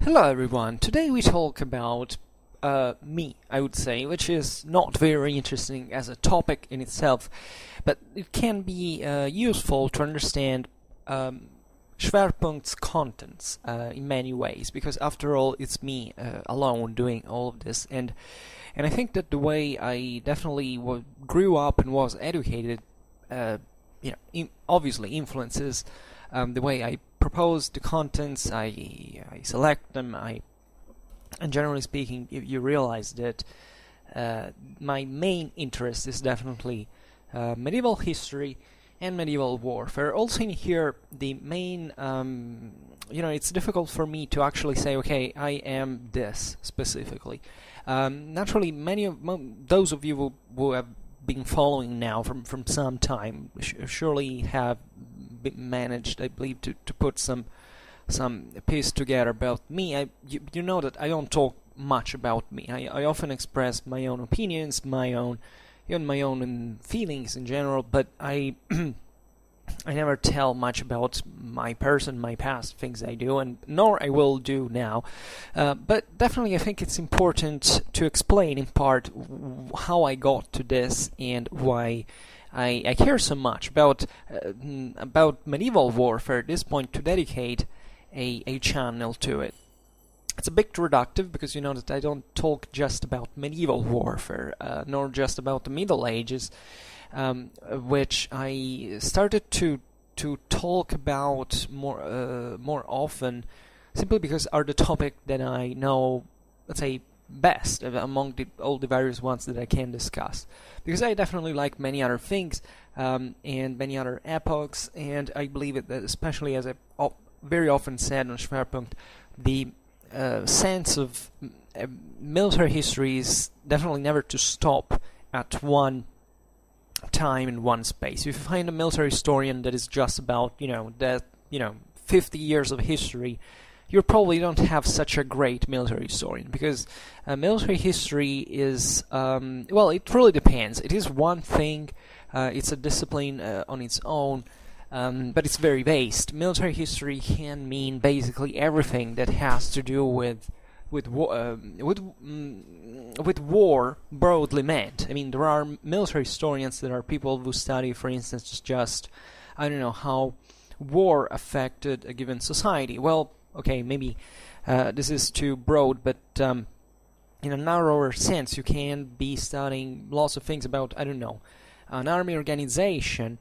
Hello everyone, today we talk about me, I would say, which is not very interesting as a topic in itself, but it can be useful to understand Schwerpunkt's contents in many ways, because after all it's me alone doing all of this, and I think that the way I definitely grew up and was educated obviously influences the way I propose the contents, I select them, and generally speaking, you realize that my main interest is definitely medieval history and medieval warfare. Also in here, the main, it's difficult for me to actually say, okay, I am this specifically. Naturally, many of those of you who have been following now from some time surely have managed, I believe, to put some piece together about me. You know that I don't talk much about me. I often express my own opinions, my own feelings in general, but I I never tell much about my person, my past, things I do, and nor I will do now. But definitely I think it's important to explain in part how I got to this and why I care so much about medieval warfare at this point, to dedicate a channel to it. It's a bit reductive because you know that I don't talk just about medieval warfare, nor just about the Middle Ages, which I started to talk about more often, simply because are the topic that I know, let's say, best among all the various ones that I can discuss, because I definitely like many other things and many other epochs, and I believe that especially, as I very often said on Schwerpunkt, the sense of military history is definitely never to stop at one time in one space. If you find a military historian that is just about 50 years of history, you probably don't have such a great military historian, because military history is, it really depends. It is one thing, it's a discipline on its own, but it's very vast. Military history can mean basically everything that has to do with war broadly meant. I mean, there are military historians that are people who study, for instance, just, I don't know, how war affected a given society. Well, okay, maybe this is too broad, but in a narrower sense, you can be studying lots of things about, I don't know, an army organization,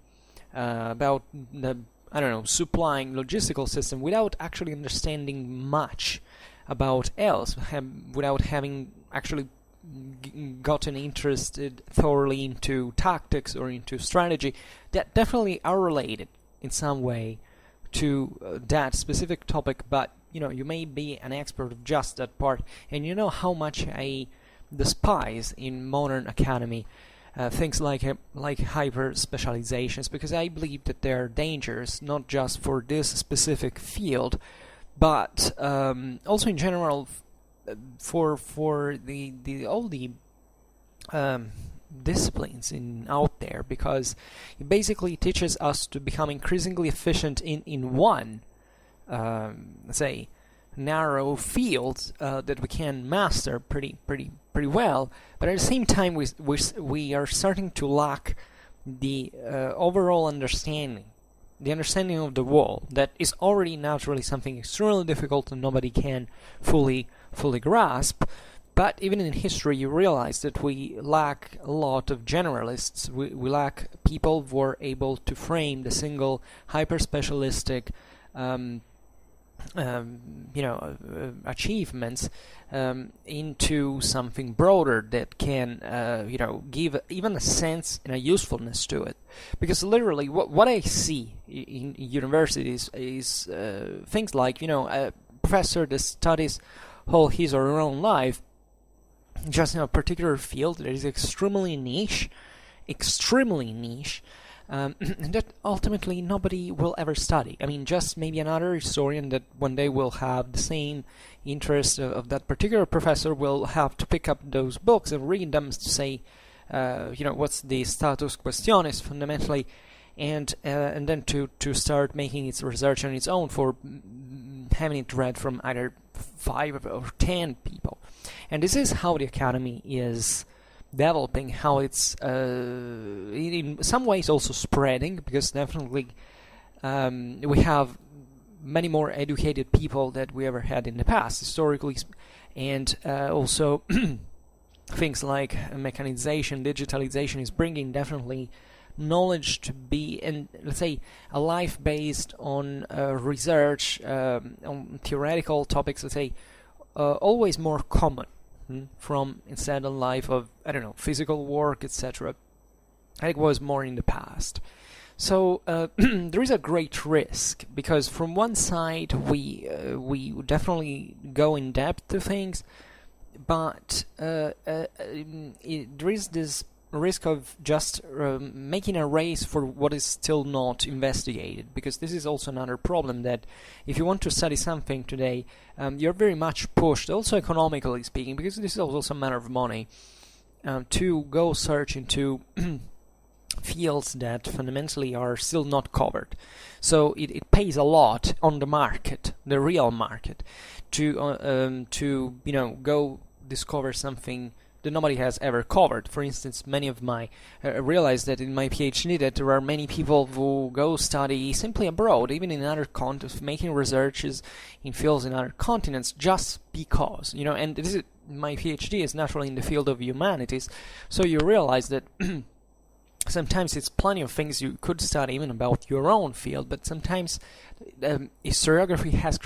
about the, I don't know, supplying logistical system, without actually understanding much about else, without having actually gotten interested thoroughly into tactics or into strategy, that definitely are related in some way to that specific topic, but you may be an expert of just that part, and you know how much I despise in modern academy things like hyper specializations, because I believe that they are dangerous not just for this specific field, but also in general for all the disciplines out there, because it basically teaches us to become increasingly efficient in one let's say narrow field that we can master pretty well, but at the same time we are starting to lack the overall understanding, the understanding of the whole, that is already naturally something extremely difficult and nobody can fully grasp. But even in history, you realize that we lack a lot of generalists. We lack people who are able to frame the single hyper-specialistic achievements into something broader that can give even a sense and a usefulness to it. Because literally what I see in universities is things like a professor that studies whole his or her own life just in a particular field that is extremely niche, and that ultimately nobody will ever study. I mean, just maybe another historian that one day will have the same interest of that particular professor will have to pick up those books and read them to say, what's the status questionis fundamentally, and then to start making its research on its own for having it read from either 5 or 10 people. And this is how the academy is developing, how it's in some ways also spreading, because definitely we have many more educated people that we ever had in the past historically, and also things like mechanization, digitalization is bringing definitely knowledge to be, and let's say, a life based on research on theoretical topics, let's say, always more common from instead a life of, I don't know, physical work, etc. I think was more in the past. So there is a great risk, because from one side we definitely go in depth to things, but there is this risk of just making a race for what is still not investigated, because this is also another problem, that if you want to study something today, you're very much pushed, also economically speaking, because this is also a matter of money, to go search into fields that fundamentally are still not covered. So it pays a lot on the market, the real market, to go discover something that nobody has ever covered. For instance, many of my realized that in my PhD that there are many people who go study simply abroad, even in other continents, making researches in fields in other continents, just because, and this is, my PhD is naturally in the field of humanities, so you realize that sometimes it's plenty of things you could study even about your own field, but sometimes historiography has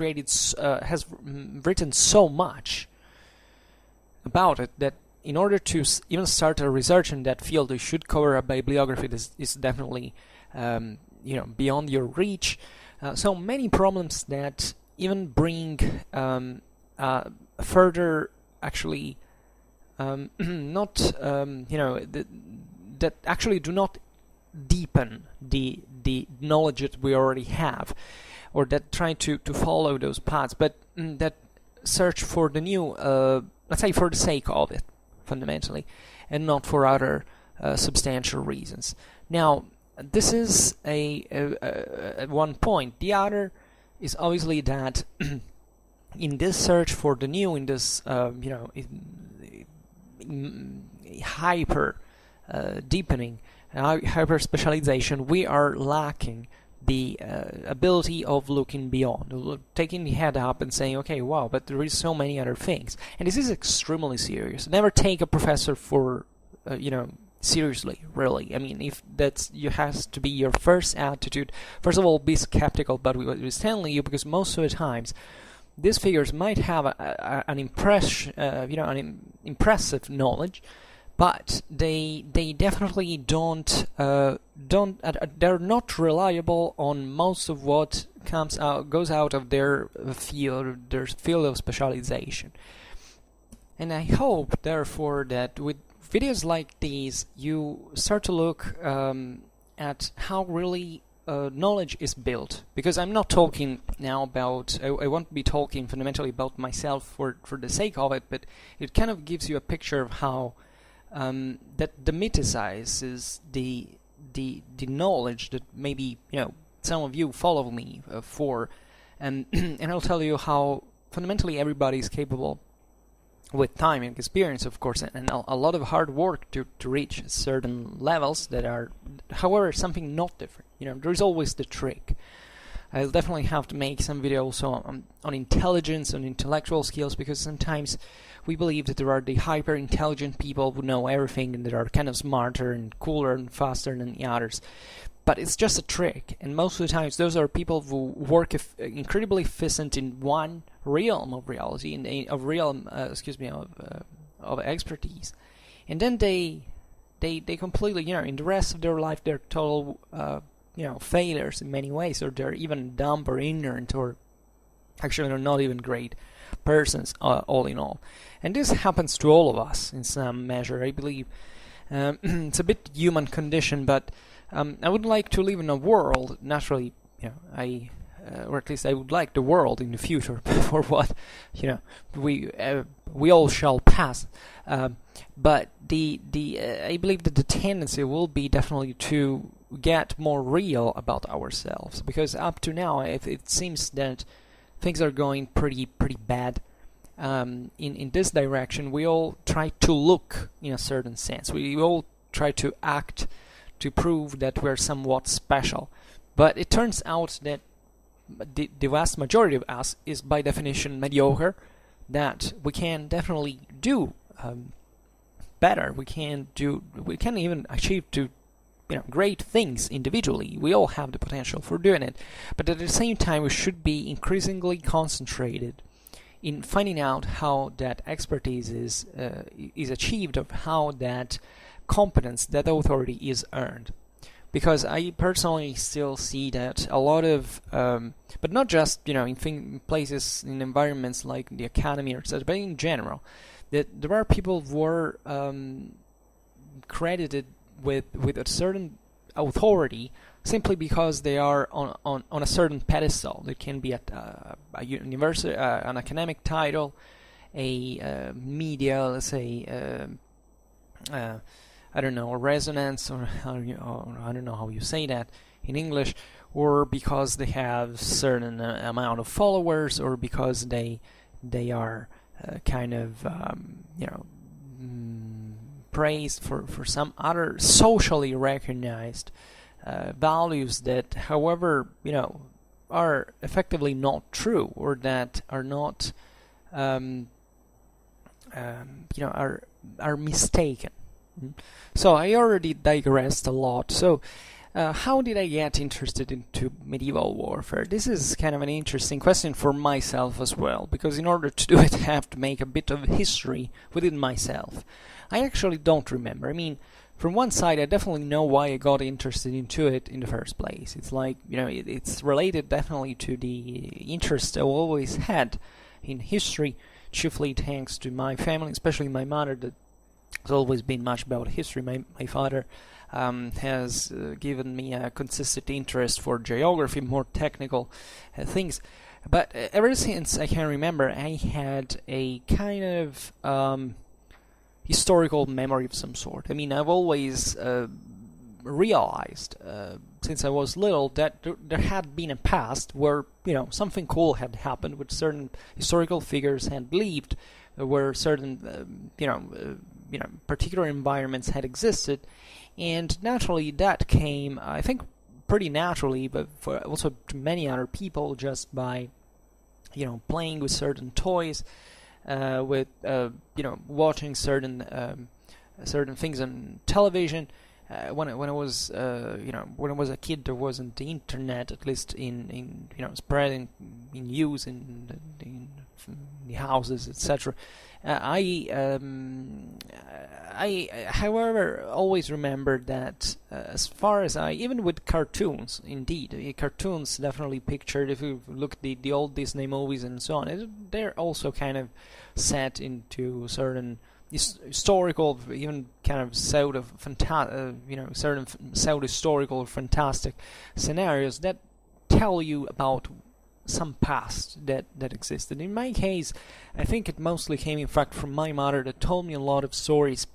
written so much about it that in order to even start a research in that field, you should cover a bibliography that is definitely beyond your reach. So many problems that even bring further, actually, that actually do not deepen the knowledge that we already have, or that try to follow those paths, but that search for the new, let's say, for the sake of it, fundamentally, and not for other substantial reasons. Now, this is a one point. The other is obviously that in this search for the new, in this hyper deepening, hyper specialization, we are lacking the ability of looking beyond, taking the head up and saying, okay, wow, but there is so many other things. And this is extremely serious. Never take a professor for, seriously, really. I mean, if you has to be your first attitude, first of all, be skeptical about what is telling you, because most of the times these figures might have an impressive knowledge, but they definitely they're not reliable on most of what goes out of their field of specialization. And I hope, therefore, that with videos like these, you start to look at how really knowledge is built. Because I'm not talking now about, I won't be talking fundamentally about myself for the sake of it, but it kind of gives you a picture of how that demythizes the knowledge that maybe some of you follow me for, and I'll tell you how fundamentally everybody is capable, with time and experience, of course, and a lot of hard work to reach certain levels that are, however, something not different. There is always the trick. I'll definitely have to make some video also on intelligence, on intellectual skills, because sometimes we believe that there are the hyper-intelligent people who know everything and that are kind of smarter and cooler and faster than the others. But it's just a trick, and most of the times those are people who work incredibly efficient in one realm of reality, of expertise, and then they completely, in the rest of their life, they're total, failures in many ways, or they're even dumb or ignorant, or actually they're not even great persons, all in all. And this happens to all of us in some measure, I believe. It's a bit human condition, but I would like to live in a world, naturally, or at least I would like the world in the future, for what, we all shall pass. But I believe that the tendency will be definitely to get more real about ourselves, because up to now it seems that things are going pretty bad. In this direction, we all try to look in a certain sense. We all try to act to prove that we're somewhat special. But it turns out that the vast majority of us is by definition mediocre, that we can definitely do better. We can even achieve to great things individually. We all have the potential for doing it. But at the same time, we should be increasingly concentrated in finding out how that expertise is achieved, of how that competence, that authority is earned. Because I personally still see that a lot of, but not just in places, in environments like the academy or etc., but in general, that there are people who are credited with a certain authority simply because they are on a certain pedestal. It can be at a university, an academic title, a media, let's say, I don't know, a resonance, or I don't know how you say that in English, or because they have certain amount of followers, or because they are kind of praised for some other socially recognized values that, however, are effectively not true, or that are not are mistaken. So I already digressed a lot. So how did I get interested into medieval warfare? This is kind of an interesting question for myself as well, because in order to do it, I have to make a bit of history within myself. I actually don't remember. I mean, from one side, I definitely know why I got interested into it in the first place. It's like, it's related definitely to the interest I always had in history, chiefly thanks to my family, especially my mother, that has always been much about history. My father has given me a consistent interest for geography, more technical things. But ever since I can remember, I had a kind of historical memory of some sort. I mean, I've always realized since I was little that there had been a past where something cool had happened with certain historical figures, and believed where certain particular environments had existed, and naturally that came, I think, pretty naturally, but for also to many other people, just by playing with certain toys, with watching certain things on television. When I was a kid, there wasn't the internet, at least in spreading in use in the houses, etc. I however always remember that as far as even with cartoons, indeed, cartoons definitely pictured, if you look at the old Disney movies and so on, they're also kind of set into certain historical, even kind of certain pseudo-historical or fantastic scenarios that tell you about some past that existed. In my case, I think it mostly came, in fact, from my mother, that told me a lot of stories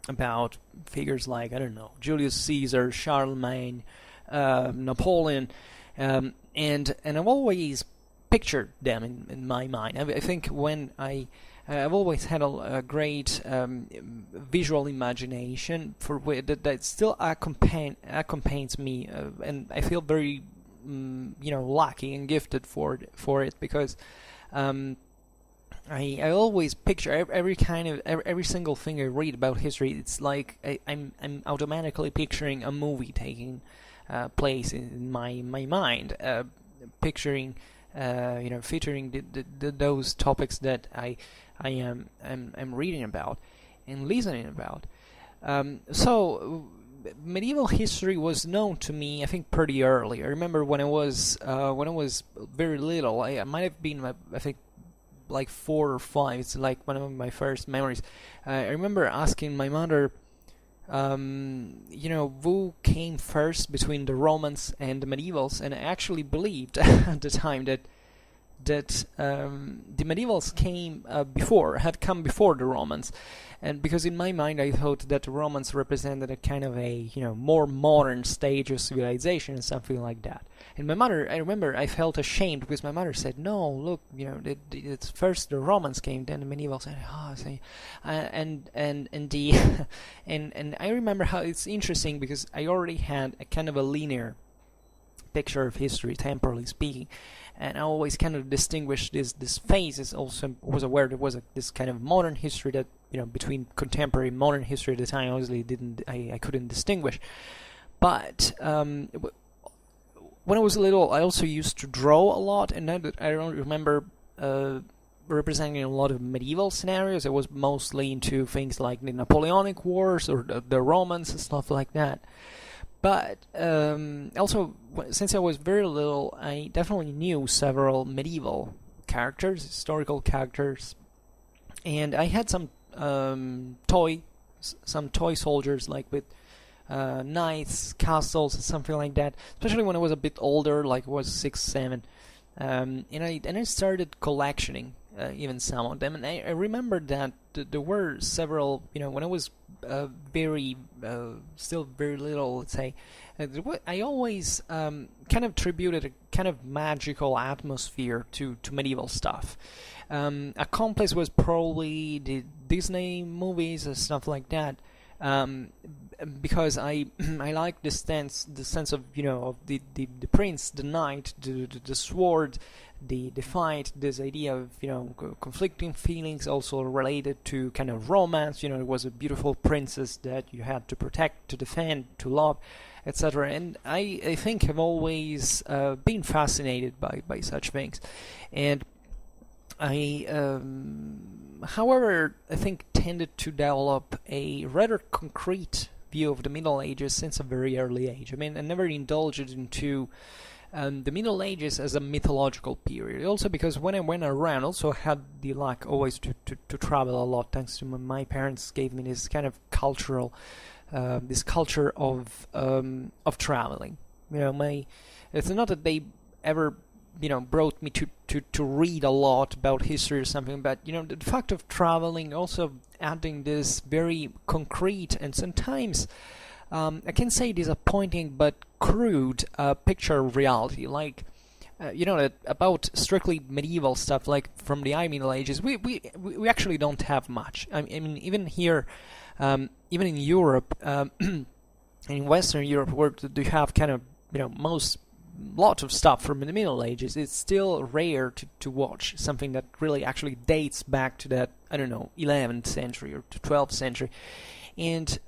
about figures like, I don't know, Julius Caesar, Charlemagne, Napoleon, and I've always pictured them in my mind. I think when I've always had a great visual imagination for that still accompanies me, and I feel very lucky and gifted for it, because I always picture every single thing I read about history. It's like I'm automatically picturing a movie taking place in my mind, picturing featuring those topics that I am reading about and listening about. So medieval history was known to me, I think, pretty early. I remember when I was very little. I might have been, I think, like 4 or 5. It's like one of my first memories. I remember asking my mother, who came first between the Romans and the medievals, and I actually believed at the time that that the medievals had come before the Romans, and because in my mind I thought that the Romans represented a kind of a more modern stage of civilization and something like that. And my mother, I remember, I felt ashamed because my mother said, "No, look, it's first the Romans came, then the medievals." And the and I remember how it's interesting because I already had a kind of a linear picture of history, temporally speaking, and I always kind of distinguished this phase. Is also was aware there was this kind of modern history that between contemporary and modern history at the time. Obviously, I couldn't distinguish, but when I was little, I also used to draw a lot, and I don't remember representing a lot of medieval scenarios. I was mostly into things like the Napoleonic Wars or the Romans and stuff like that. But also, since I was very little, I definitely knew several medieval characters, historical characters, and I had some toy soldiers, like with knights, castles, and something like that. Especially when I was a bit older, like I was 6, 7, and I started collectioning even some of them. And I remember that there were several, when I was still very little, let's say, I always kind of attributed a kind of magical atmosphere to medieval stuff. Accomplice was probably the Disney movies and stuff like that. Because I like the sense of of the prince, the knight, the sword, the fight. This idea of conflicting feelings, also related to kind of romance. It was a beautiful princess that you had to protect, to defend, to love, etc. And I think I've always been fascinated by such things, and however, I think tended to develop a rather concrete view of the Middle Ages since a very early age. I mean, I never indulged into the Middle Ages as a mythological period. Also because when I went around, also had the luck always to travel a lot, thanks to my parents gave me this kind of cultural, this culture of traveling. It's not that they ever brought me to read a lot about history or something, but the fact of traveling, also adding this very concrete and sometimes I can say disappointing but crude picture of reality, like that about strictly medieval stuff, like from the Middle Ages, we actually don't have much. I mean, even here, even in Europe, in Western Europe, where you have kind of lot of stuff from the Middle Ages, it's still rare to watch something that really actually dates back to that 11th century or to 12th century. And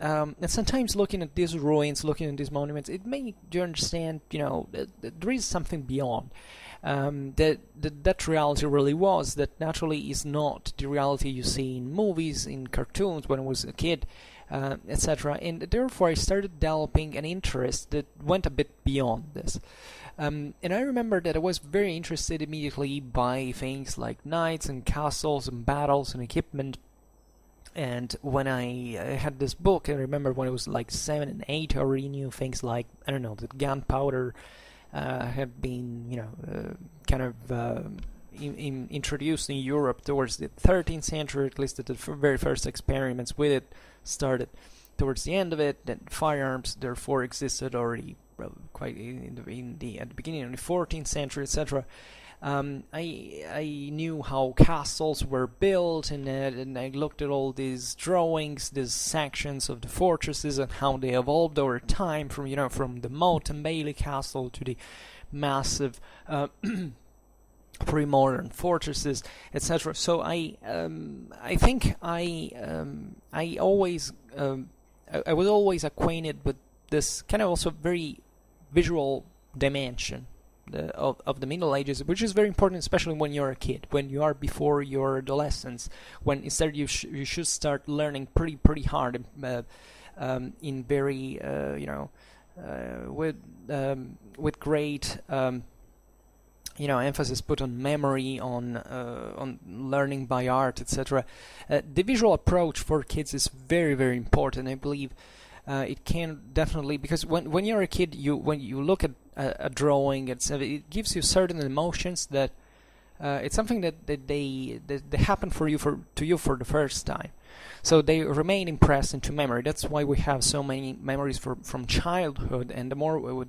sometimes looking at these ruins, looking at these monuments, it made you understand that there is something beyond, that reality really was, that naturally is not the reality you see in movies, in cartoons when I was a kid, etc. And therefore I started developing an interest that went a bit beyond this. And I remember that I was very interested immediately by things like knights and castles and battles and equipment. And when I had this book, I remember when I was like 7 and 8, I already knew things like, that gunpowder had been, introduced in Europe towards the 13th century, at least the very first experiments with it started towards the end of it. Then firearms, therefore, existed already quite at the beginning of the 14th century, etc. I knew how castles were built, and I looked at all these drawings, these sections of the fortresses, and how they evolved over time from the moat and bailey castle to the massive pre-modern fortresses, etc. So I think I was always acquainted with this kind of also very visual dimension of the Middle Ages, which is very important, especially when you're a kid, when you are before your adolescence, when instead you should start learning pretty hard, in very with great emphasis put on memory, on learning by art, etc. The visual approach for kids is very, very important. I believe it can definitely, because when you're a kid, when you look at a drawing, it gives you certain emotions that it's something that they happen to you for the first time. So they remain impressed into memory. That's why we have so many memories from childhood, and the more we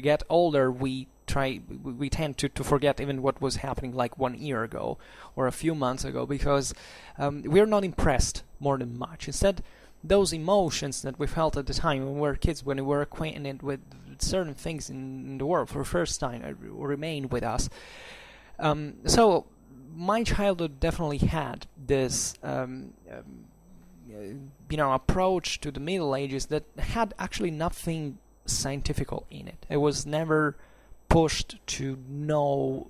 get older, we tend to forget even what was happening like 1 year ago or a few months ago, because we're not impressed more than much. Instead, those emotions that we felt at the time when we were kids, when we were acquainted with certain things in the world for the first time, remain with us. So my childhood definitely had this approach to the Middle Ages that had actually nothing scientific in it. It was never pushed to know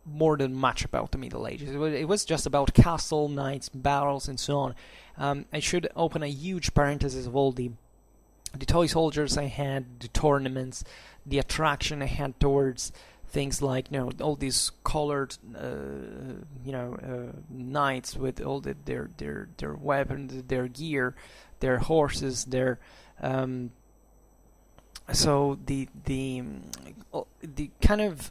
more than much about the Middle Ages. It was just about castle, knights, battles, and so on. I should open a huge parenthesis of all the toy soldiers I had, the tournaments, the attraction I had towards things like all these colored knights with all their weapons, their gear, their horses, their so the kind of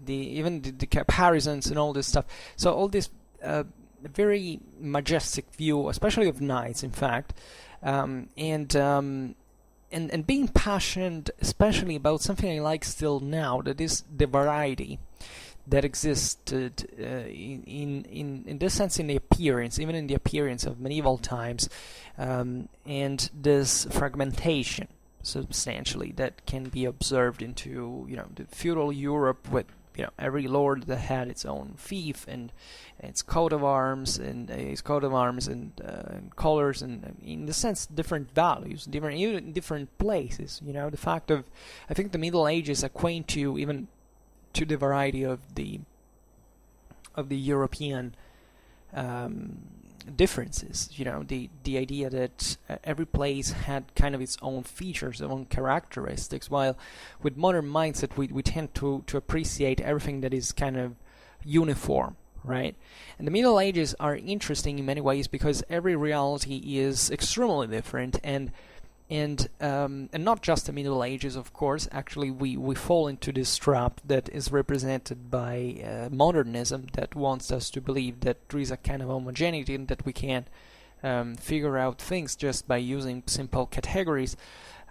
the comparisons and all this stuff. So all this very majestic view, especially of knights, in fact, and being passionate, especially about something I like still now, that is the variety that existed in this sense, in the appearance, even in the appearance of medieval times, and this fragmentation, substantially, that can be observed into the feudal Europe, with every lord that had its own fief and its coat of arms and colors, and in the sense different values, different places. The fact of, I think the Middle Ages acquaint you even to the variety of the European differences. The idea that every place had kind of its own features, its own characteristics, while with modern mindset we tend to appreciate everything that is kind of uniform, right? And the Middle Ages are interesting in many ways because every reality is extremely different, and not just the Middle Ages, of course. Actually, we fall into this trap that is represented by modernism, that wants us to believe that there is a kind of homogeneity and that we can figure out things just by using simple categories.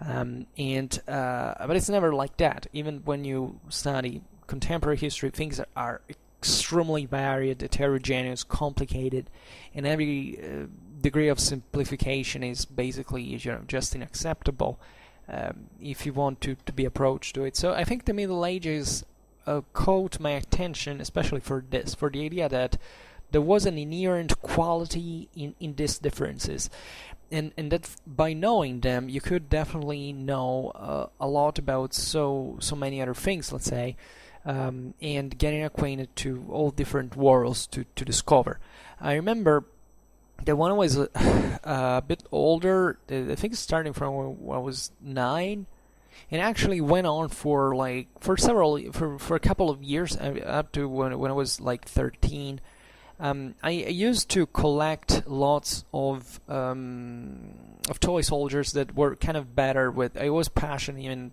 But it's never like that. Even when you study contemporary history, things are extremely varied, heterogeneous, complicated, and every degree of simplification is basically just unacceptable if you want to be approached to it. So I think the Middle Ages caught my attention, especially for the idea that there was an inherent quality in these differences, and that by knowing them you could definitely know a lot about so many other things, let's say, and getting acquainted to all different worlds to discover. I remember that when I was a bit older, I think starting from when I was 9, and actually went on for a couple of years, up to when I was like 13. I used to collect lots of toy soldiers that were kind of better with. I was passionate even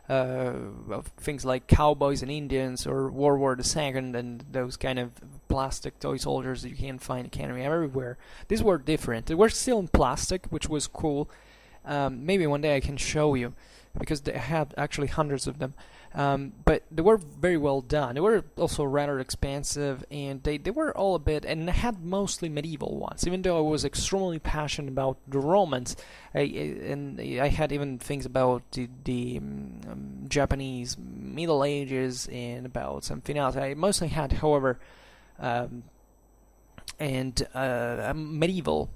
of things like cowboys and Indians or World War II and those kind of plastic toy soldiers that you can find everywhere. These were different. They were still in plastic, which was cool. Maybe one day I can show you, because they had actually hundreds of them. But they were very well done. They were also rather expensive, and they were all a bit, and I had mostly medieval ones. Even though I was extremely passionate about the Romans, I had even things about the Japanese Middle Ages and about something else. I mostly had, however, medieval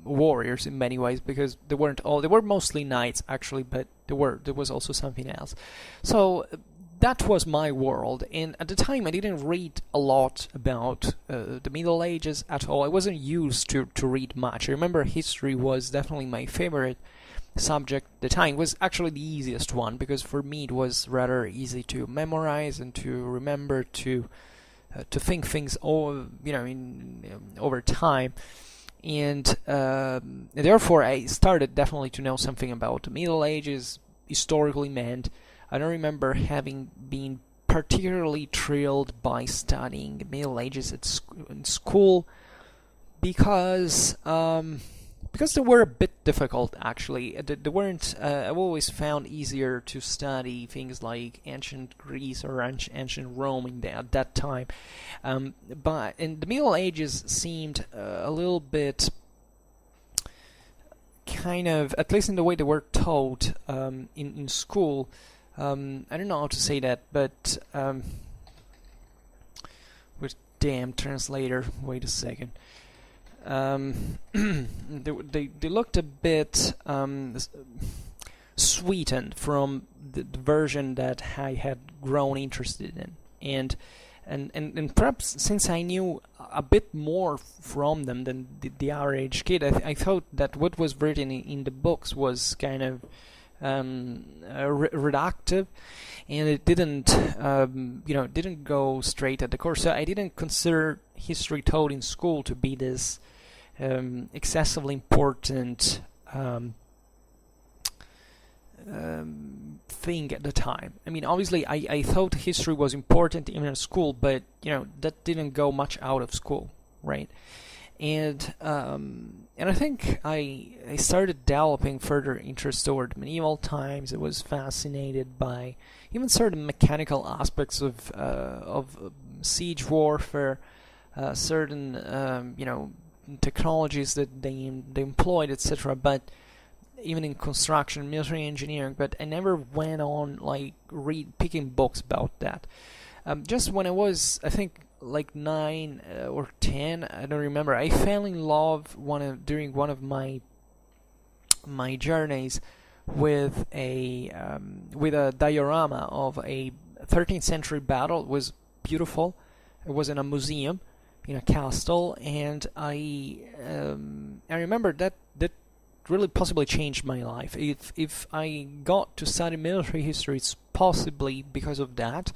warriors in many ways, because they were mostly knights actually, but there was also something else. So that was my world, and at the time I didn't read a lot about the Middle Ages at all. I wasn't used to read much. I remember history was definitely my favorite subject at the time. It was actually the easiest one, because for me it was rather easy to memorize and to remember, to think things over time. And therefore I started definitely to know something about the Middle Ages historically meant. I don't remember having been particularly thrilled by studying the Middle Ages in school because they were a bit difficult, actually. They weren't. I've always found easier to study things like ancient Greece or ancient Rome at that time. But in the Middle Ages seemed a little bit kind of, at least in the way they were taught in school. I don't know how to say that, but with damn translator. Wait a second. They looked a bit sweetened from the version that I had grown interested in, and perhaps since I knew a bit more from them than the average kid, I thought that what was written in the books was kind of reductive, and it didn't go straight at the core. So I didn't consider history taught in school to be this excessively important thing at the time. I mean, obviously, I thought history was important even in school, but that didn't go much out of school, right? And I think I started developing further interest toward medieval times. I was fascinated by even certain mechanical aspects of siege warfare, certain technologies that they employed, etc. But even in construction, military engineering. But I never went on picking books about that. Just when I was, I think, like 9 or 10, I don't remember, I fell in love during one of my journeys with a diorama of a 13th century battle. It was beautiful. It was in a museum in a castle, and I remember that really possibly changed my life. If I got to study military history, it's possibly because of that.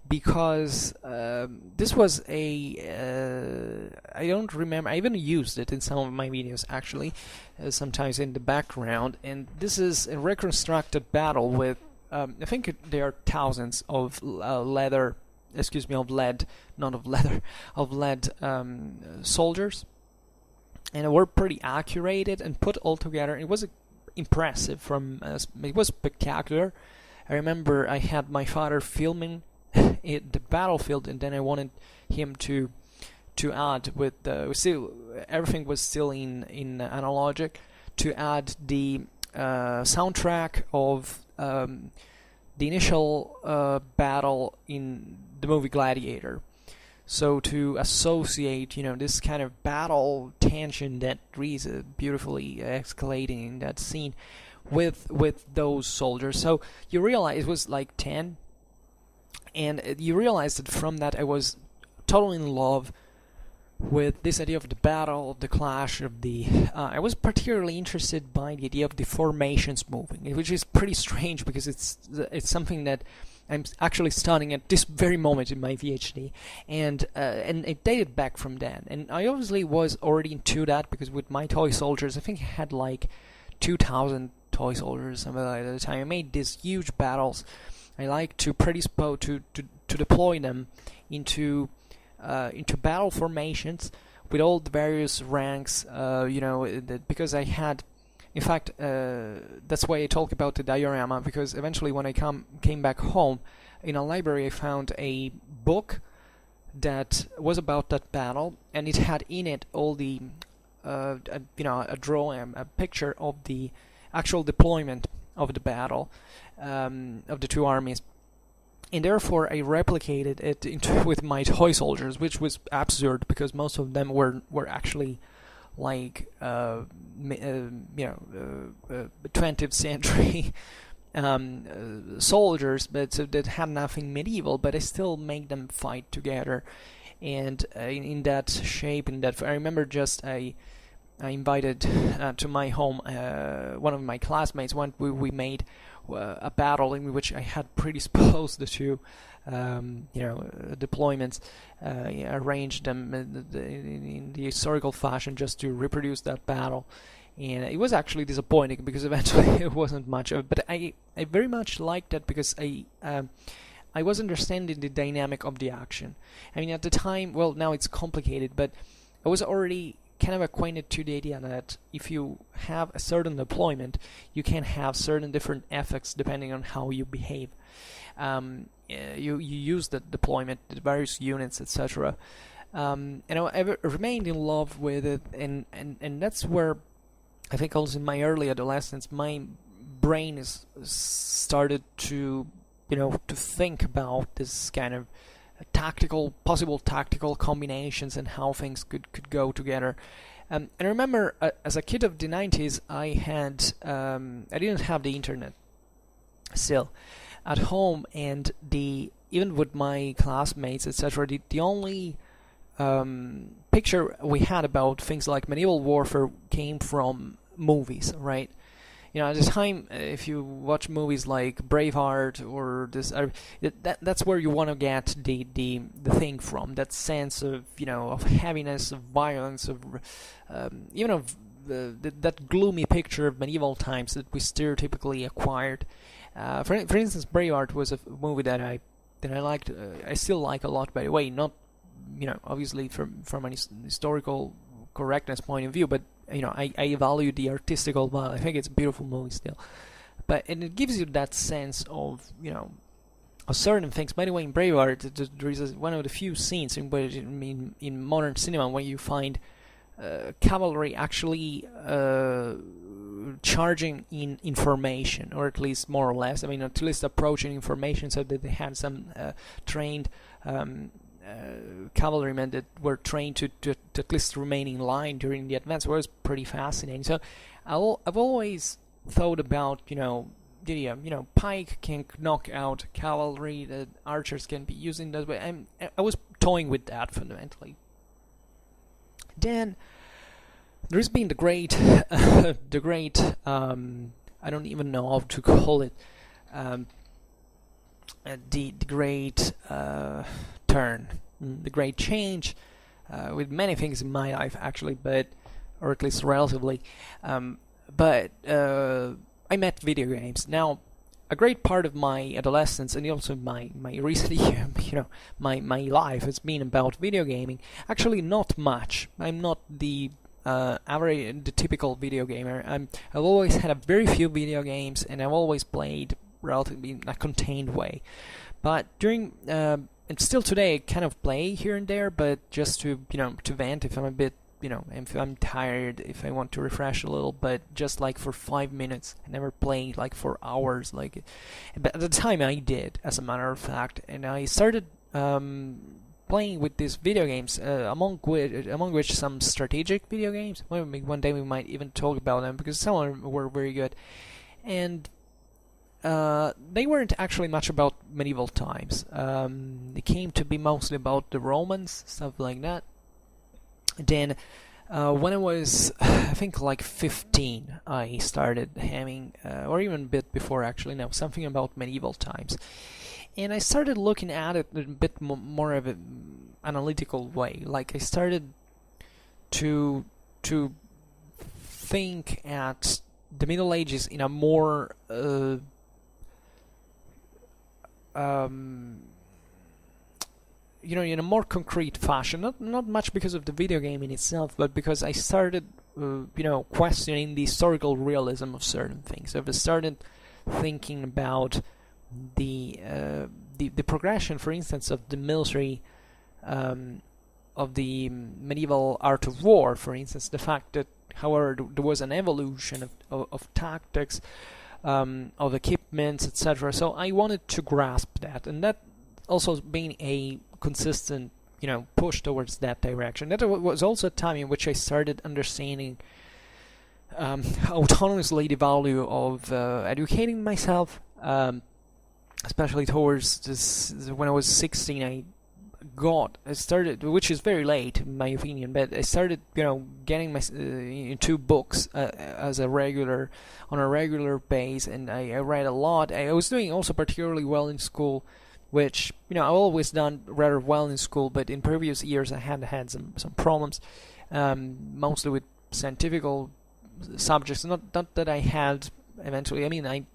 Because this was I don't remember, I even used it in some of my videos actually, sometimes in the background, and this is a reconstructed battle with, I think there are thousands of lead soldiers, and they were pretty accurate and put all together. It was impressive, it was spectacular. I remember I had my father filming the battlefield, and then I wanted him to add with everything was still in analogic, to add the soundtrack of the initial battle in the movie Gladiator. So to associate, this kind of battle tension that is beautifully escalating in that scene with those soldiers. So you realize it was like 10. And you realize that from that I was totally in love with this idea of the battle, the clash of the... I was particularly interested by the idea of the formations moving, which is pretty strange because it's something that I'm actually studying at this very moment in my PhD, and it dated back from then. And I obviously was already into that because with my toy soldiers, I think I had like 2,000 toy soldiers, something like that at the time. I made these huge battles. I like to predispose to deploy them into battle formations with all the various ranks. Because I had, in fact, that's why I talk about the diorama. Because eventually, when I came back home, in a library, I found a book that was about that battle, and it had in it all the, a drawing, a picture of the actual deployment of the battle. Of the two armies, and therefore I replicated it with my toy soldiers, which was absurd because most of them were actually like 20th century soldiers, but so that had nothing medieval. But I still made them fight together, and in that shape, I remember just I invited to my home one of my classmates. We made a battle in which I had predisposed the two deployments, arranged them in the historical fashion just to reproduce that battle, and it was actually disappointing because eventually it wasn't much of it. But I very much liked that because I was understanding the dynamic of the action. I mean, at the time, well, now it's complicated, but I was already kind of acquainted to the idea that if you have a certain deployment, you can have certain different effects depending on how you behave. You use the deployment, the various units, etc. And I remained in love with it, and that's where I think also in my early adolescence, my brain is started to to think about this kind of possible tactical combinations and how things could go together. And I remember as a kid of the 90s, I didn't have the internet still at home, and even with my classmates, etc., the only picture we had about things like medieval warfare came from movies, right? At the time, if you watch movies like Braveheart or this, that's where you want to get the thing from. That sense of of heaviness, of violence, of even of that gloomy picture of medieval times that we stereotypically acquired. For instance, Braveheart was a movie that I liked. I still like a lot, by the way. Not obviously from an historical correctness point of view, but I value the artistical value. I think it's a beautiful movie still, and it gives you that sense of of certain things. By the way, in Braveheart, there is one of the few scenes in modern cinema where you find cavalry actually charging in information, or at least more or less. I mean, at least approaching information, so that they had some trained cavalrymen that were trained to at least remain in line during the advance. It was pretty fascinating. So I've always thought about pike can knock out cavalry, that archers can be used in that way. I was toying with that fundamentally. Then there's been the great I don't even know how to call it, the great turn, the great change, with many things in my life actually, or at least relatively. But I met video games. Now, a great part of my adolescence and also my recent year, my life has been about video gaming. Actually, not much. I'm not the typical video gamer. I've always had a very few video games, and I've always played relatively in a contained way. But during and still today, I kind of play here and there, but just to to vent if I'm a bit if I'm tired, if I want to refresh a little, but just like for 5 minutes. I never played like for hours, but at the time I did, as a matter of fact, and I started playing with these video games, among which some strategic video games. Well, one day we might even talk about them, because some of them were very good, and they weren't actually much about medieval times. They came to be mostly about the Romans, stuff like that. Then when I was, I think, like 15, I started having, or even a bit before actually, something about medieval times. And I started looking at it in a bit more of an analytical way. Like, I started to think at the Middle Ages in a more in a more concrete fashion. Not much because of the video game in itself, but because I started questioning the historical realism of certain things. I started thinking about the progression, for instance, of the military, of the medieval art of war. For instance, the fact that, however, there was an evolution of tactics, of equipments, etc. So I wanted to grasp that, and that also being a consistent push towards that direction. That was also a time in which I started understanding autonomously the value of educating myself, especially towards this. When I was 16, I started, which is very late in my opinion, but I started getting into books on a regular base, and I read a lot. I was doing also particularly well in school, which I've always done rather well in school, but in previous years I had some problems, mostly with scientific subjects. Not that I had eventually. I mean, I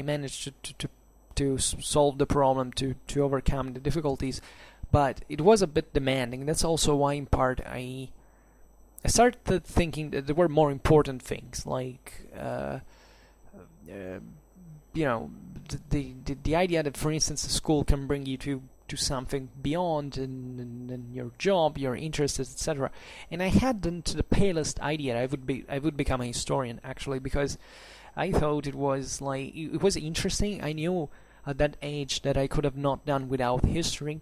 managed to solve the problem, to overcome the difficulties, but it was a bit demanding. That's also why, in part, I started thinking that there were more important things, like the idea that, for instance, a school can bring you to something beyond and your job, your interests, etc. And I hadn't the palest idea I would become a historian, actually, because I thought it was interesting. I knew at that age that I could have not done without history,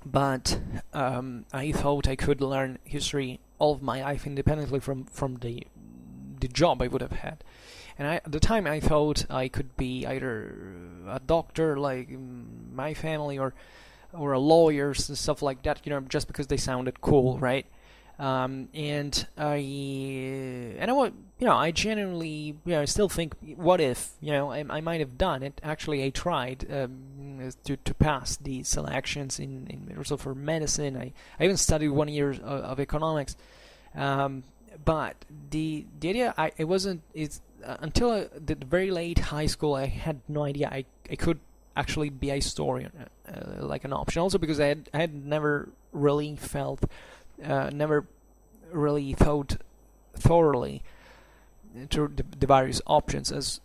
but I thought I could learn history all of my life independently from the job I would have had. And at the time I thought I could be either a doctor like my family, or a lawyer, stuff like that, just because they sounded cool, right? And I genuinely, still think, what if, I might have done it. Actually, I tried to pass the selections in also for medicine. I even studied 1 year of economics. But the idea, until the very late high school, I had no idea I could actually be a historian, like an option. Also because I had never really never really thought thoroughly through the various options, as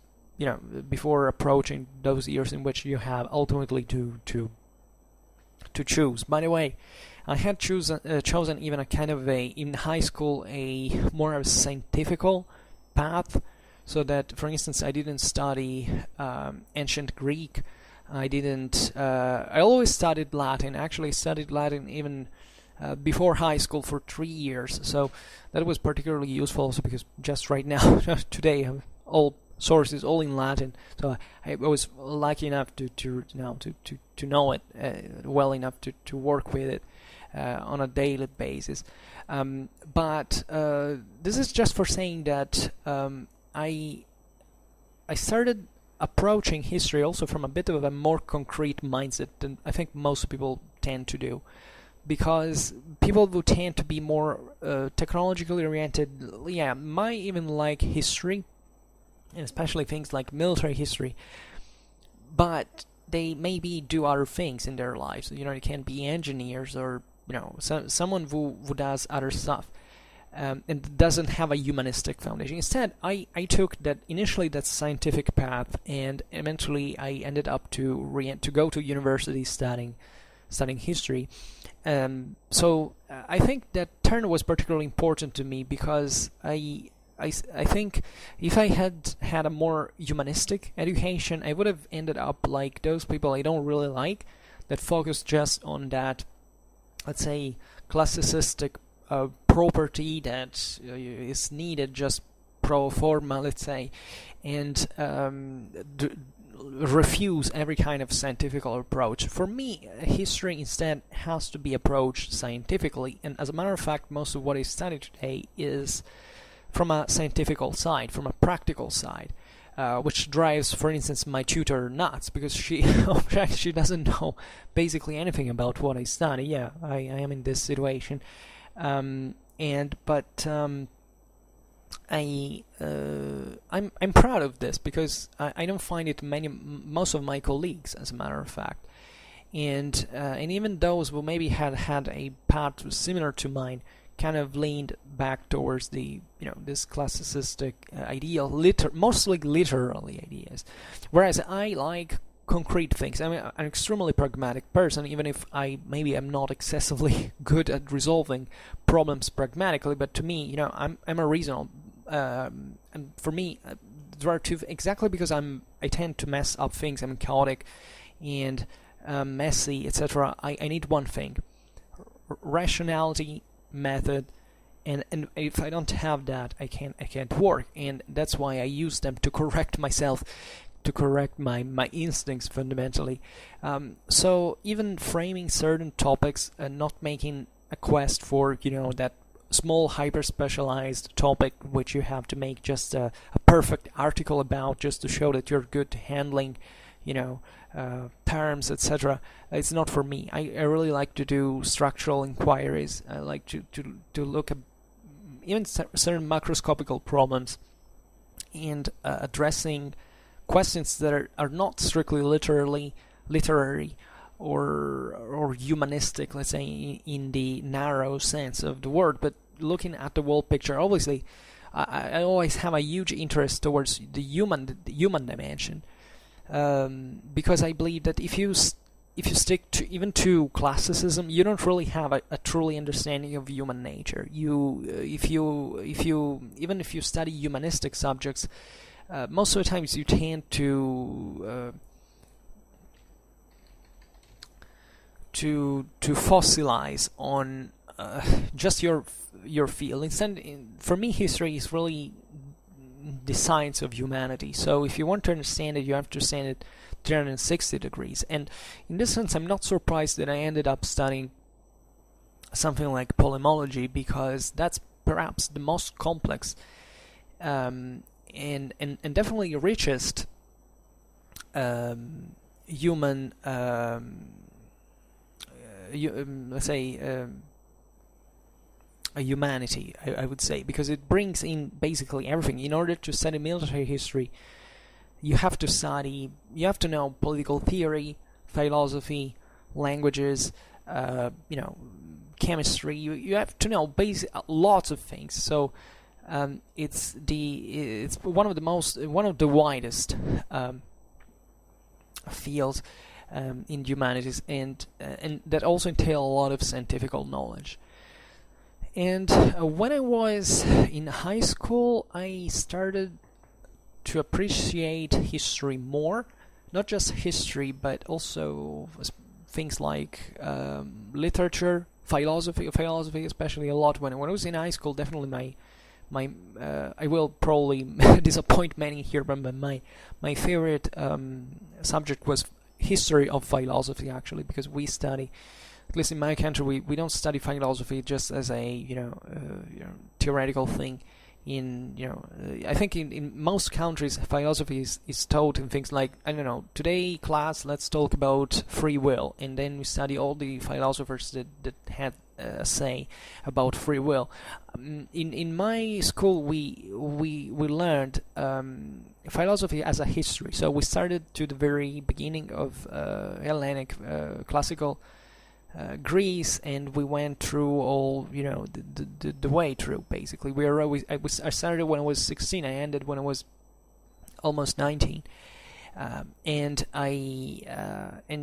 before approaching those years in which you have ultimately to choose. By the way, I had chosen even a kind of in high school, a more of a scientifical path, so that, for instance, I didn't study ancient Greek. I didn't. I always studied Latin. Actually, studied Latin even before high school for 3 years. So that was particularly useful, also because just right now, today, all sources all in Latin. So I was lucky enough to know it well enough to work with it on a daily basis. But this is just for saying that I started approaching history also from a bit of a more concrete mindset than I think most people tend to do, because people who tend to be more technologically oriented, might even like history, and especially things like military history, but they maybe do other things in their lives. They can be engineers, or someone who does other stuff. And doesn't have a humanistic foundation. Instead, I took initially that scientific path, and eventually I ended up to go to university studying history. So I think that turn was particularly important to me, because I think if I had a more humanistic education, I would have ended up like those people I don't really like, that focus just on that, let's say, classicistic property that is needed just pro forma, let's say, and refuse every kind of scientific approach. For me, history instead has to be approached scientifically, and as a matter of fact, most of what I study today is from a scientific side, from a practical side, which drives, for instance, my tutor nuts, because she doesn't know basically anything about what I study. Yeah, I am in this situation. I'm proud of this, because I don't find it most of my colleagues, as a matter of fact, and even those who maybe had a path similar to mine, kind of leaned back towards the this classicistic ideal, mostly literary ideas, whereas I like concrete things. I'm an extremely pragmatic person, even if I maybe am not excessively good at resolving problems pragmatically. But to me, I'm a reasonable, and for me, there are two. Exactly because I tend to mess up things. I'm chaotic and messy, etc. I need one thing: rationality, method, and if I don't have that, I can't work. And that's why I use them to correct myself, to correct my instincts fundamentally. So even framing certain topics and not making a quest for that small hyper specialized topic which you have to make just a perfect article about, just to show that you're good handling terms, etc. It's not for me. I really like to do structural inquiries. I like to look at even certain macroscopical problems, and addressing questions that are not strictly literary or humanistic, let's say, in the narrow sense of the word, but looking at the whole picture. Obviously, I always have a huge interest towards the human dimension, because I believe that if you stick to even to classicism, you don't really have a truly understanding of human nature. If you study humanistic subjects, most of the times you tend to fossilize on just your field. Instead, for me, history is really the science of humanity. So if you want to understand it, you have to understand it 360 degrees. And in this sense, I'm not surprised that I ended up studying something like polymology, because that's perhaps the most complex and definitely richest human, let's say, a humanity, I would say, because it brings in basically everything. In order to study military history, you have to know political theory, philosophy, languages, chemistry. You have to know lots of things. So it's one of the widest fields in humanities, and that also entail a lot of scientific knowledge. And when I was in high school, I started to appreciate history more. Not just history, but also things like literature, philosophy especially a lot. When I was in high school, definitely my I will probably disappoint many here, but my favorite subject was history of philosophy, actually, because we study, at least in my country, we don't study philosophy just as a theoretical thing. I think in most countries, philosophy is taught in things like, I don't know, today class, let's talk about free will, and then we study all the philosophers that had a say about free will. In my school, we learned philosophy as a history. So we started to the very beginning of Hellenic classical Greece, and we went through all the way through. Basically, I started when I was 16. I ended when I was almost 19, and I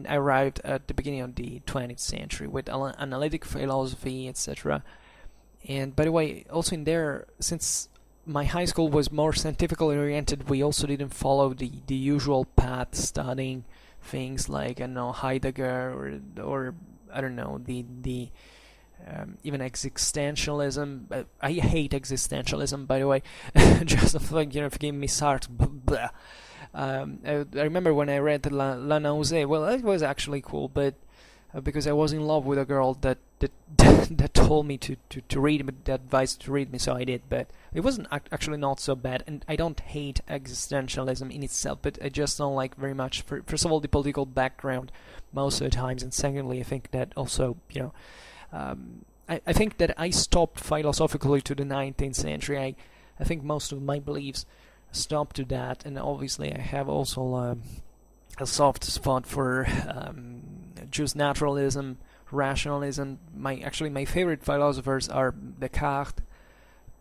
arrived at the beginning of the 20th century with analytic philosophy, etc. And by the way, also in there, since my high school was more scientifically oriented, we also didn't follow the usual path, studying things like, I don't know, Heidegger or I don't know, the even existentialism. I hate existentialism, by the way. Just like, forgive me, Sartre. I remember when I read La Nausée. Well, it was actually cool, but because I was in love with a girl that told me to read me, that advised to read me, so I did. But it wasn't actually not so bad, and I don't hate existentialism in itself, but I just don't like very much, first of all, the political background most of the times, and secondly, I think that also, I think that I stopped philosophically to the 19th century. I think most of my beliefs stopped to that, and obviously I have also a soft spot for just naturalism, rationalism. My favorite philosophers are Descartes,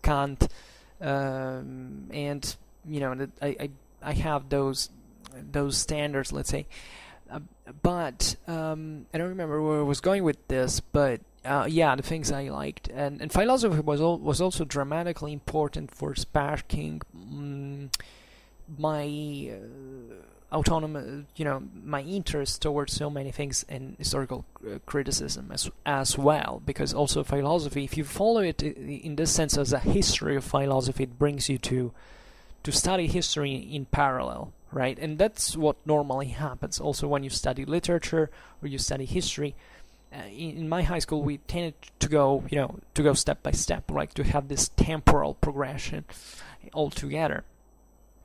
Kant, and I have those standards, let's say. But I don't remember where I was going with this, but the things I liked, and philosophy was also dramatically important for sparking my autonomous, my interest towards so many things, and historical criticism as well. Because also philosophy, if you follow it in this sense as a history of philosophy, it brings you to study history in parallel, right? And that's what normally happens also when you study literature or you study history. In my high school, we tended to go step by step, like to have this temporal progression altogether.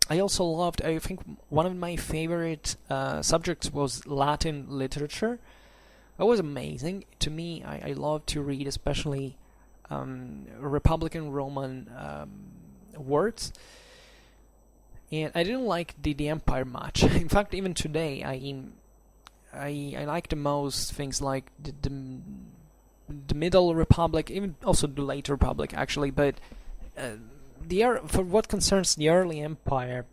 I also loved, I think one of my favorite subjects was Latin literature. It was amazing. To me, I love to read, especially Republican Roman words, and I didn't like the empire much. In fact, even today, I like the most things like the Middle Republic, even also the late Republic, actually. But for what concerns the early empire,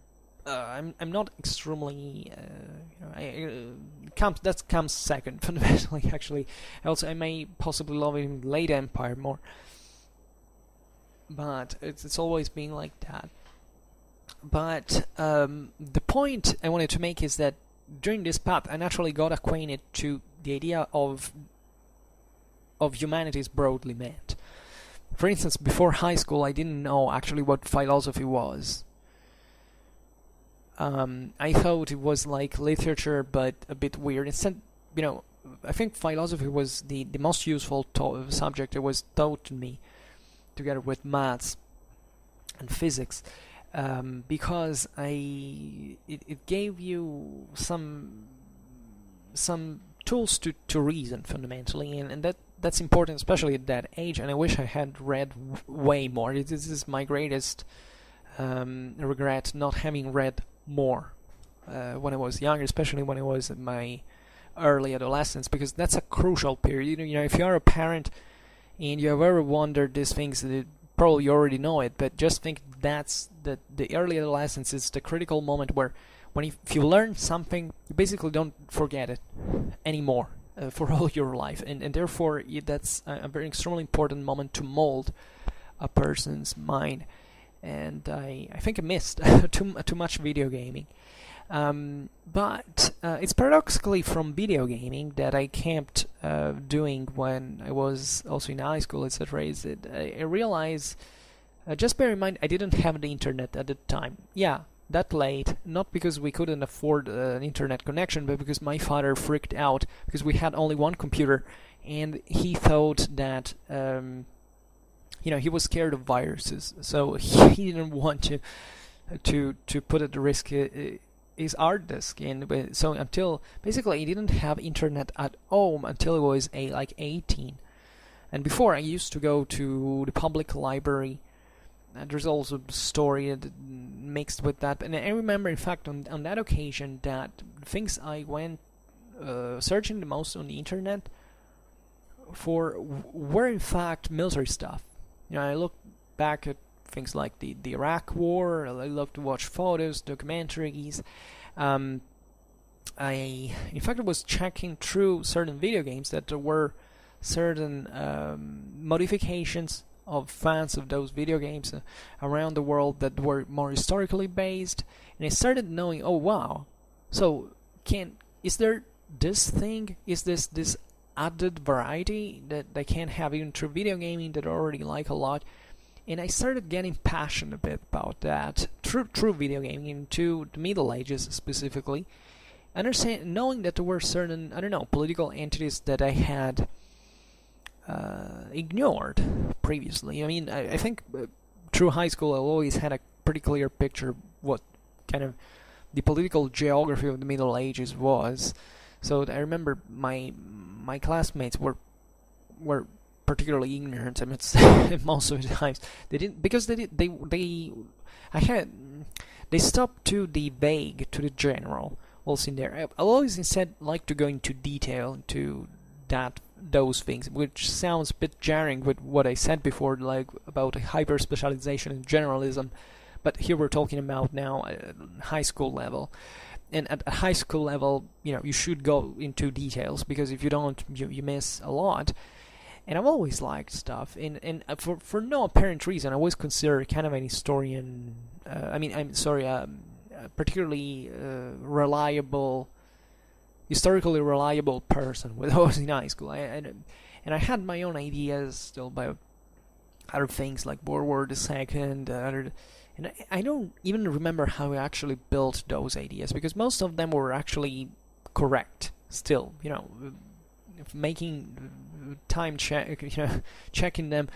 I'm not extremely. That comes second fundamentally. Actually, I may possibly love even late empire more, but it's always been like that. But the point I wanted to make is that during this path, I naturally got acquainted to the idea of humanities broadly meant. For instance, before high school, I didn't know actually what philosophy was. I thought it was like literature, but a bit weird. Instead, I think philosophy was the most useful subject that was taught to me, together with maths and physics, because it gave you some tools to reason fundamentally, and that's important, especially at that age. And I wish I had read way more. This is my greatest regret, not having read more when I was younger, especially when I was in my early adolescence, because that's a crucial period. If you are a parent and you have ever wondered these things, probably you already know it, but just think that's the early adolescence is the critical moment where if you learn something, you basically don't forget it anymore for all your life, and therefore that's a very extremely important moment to mold a person's mind. And I think I missed too much video gaming. But it's paradoxically from video gaming that I kept doing when I was also in high school, etc. Is that I realized, just bear in mind, I didn't have the internet at the time. Yeah, that late, not because we couldn't afford an internet connection, but because my father freaked out because we had only one computer, and he thought that he was scared of viruses, so he didn't want to put at risk his hard disk. And so until basically he didn't have internet at home until he was 18. And before, I used to go to the public library. There's also a story mixed with that, and I remember, in fact, on that occasion, that things I went searching the most on the internet for were in fact military stuff. I looked back at things like the Iraq War. I loved to watch photos, documentaries. I was checking through certain video games that there were certain modifications of fans of those video games around the world that were more historically based, and I started knowing, oh wow, so is there this thing? Is this added variety that I can't have even through video gaming that I already like a lot? And I started getting passionate a bit about that through video gaming into the Middle Ages specifically, knowing that there were certain, political entities that I had ignored previously. I think through high school I always had a pretty clear picture what kind of the political geography of the Middle Ages was. So I remember my classmates were particularly ignorant. Most of the times they didn't, because they stopped to the vague, to the general. Also in there, I always instead like to go into detail into those things, which sounds a bit jarring with what I said before, like about hyper specialization and generalism. But here we're talking about now high school level. And at a high school level, you should go into details, because if you don't, you miss a lot. And I've always liked stuff, and for no apparent reason, I always considered kind of an historian. Particularly historically reliable person when I was in high school. And I had my own ideas still about other things like World War II, and I don't even remember how I actually built those ideas, because most of them were actually correct still. Making time checking them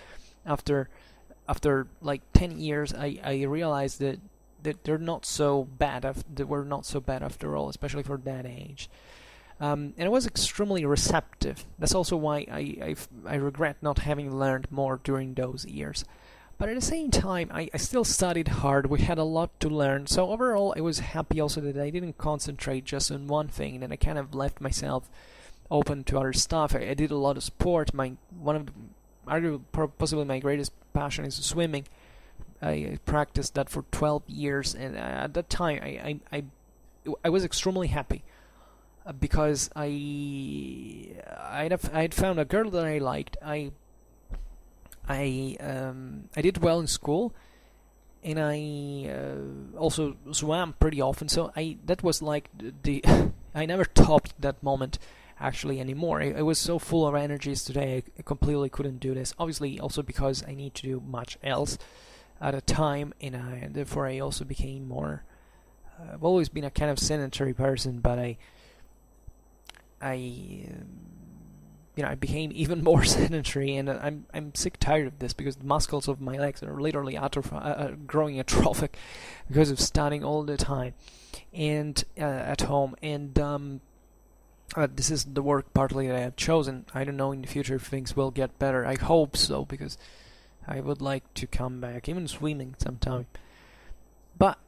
after like 10 years, I realized that they're not so bad. They were not so bad after all, especially for that age. and I was extremely receptive. That's also why I regret not having learned more during those years. But at the same time, I still studied hard. We had a lot to learn. So overall, I was happy also that I didn't concentrate just on one thing, and I kind of left myself open to other stuff. I did a lot of sport. Possibly my greatest passion is swimming. I practiced that for 12 years, and at that time, I was extremely happy because I'd found a girl that I liked. I did well in school, and I also swam pretty often. So that was like I never topped that moment actually anymore. I was so full of energies today. I completely couldn't do this. Obviously, also because I need to do much else at a time, and therefore I also became more. I've always been a kind of sedentary person, but I became even more sedentary, and I'm sick tired of this because the muscles of my legs are literally growing atrophic because of studying all the time and at home. And this is the work partly that I have chosen. I don't know in the future if things will get better. I hope so, because I would like to come back, even swimming sometime. But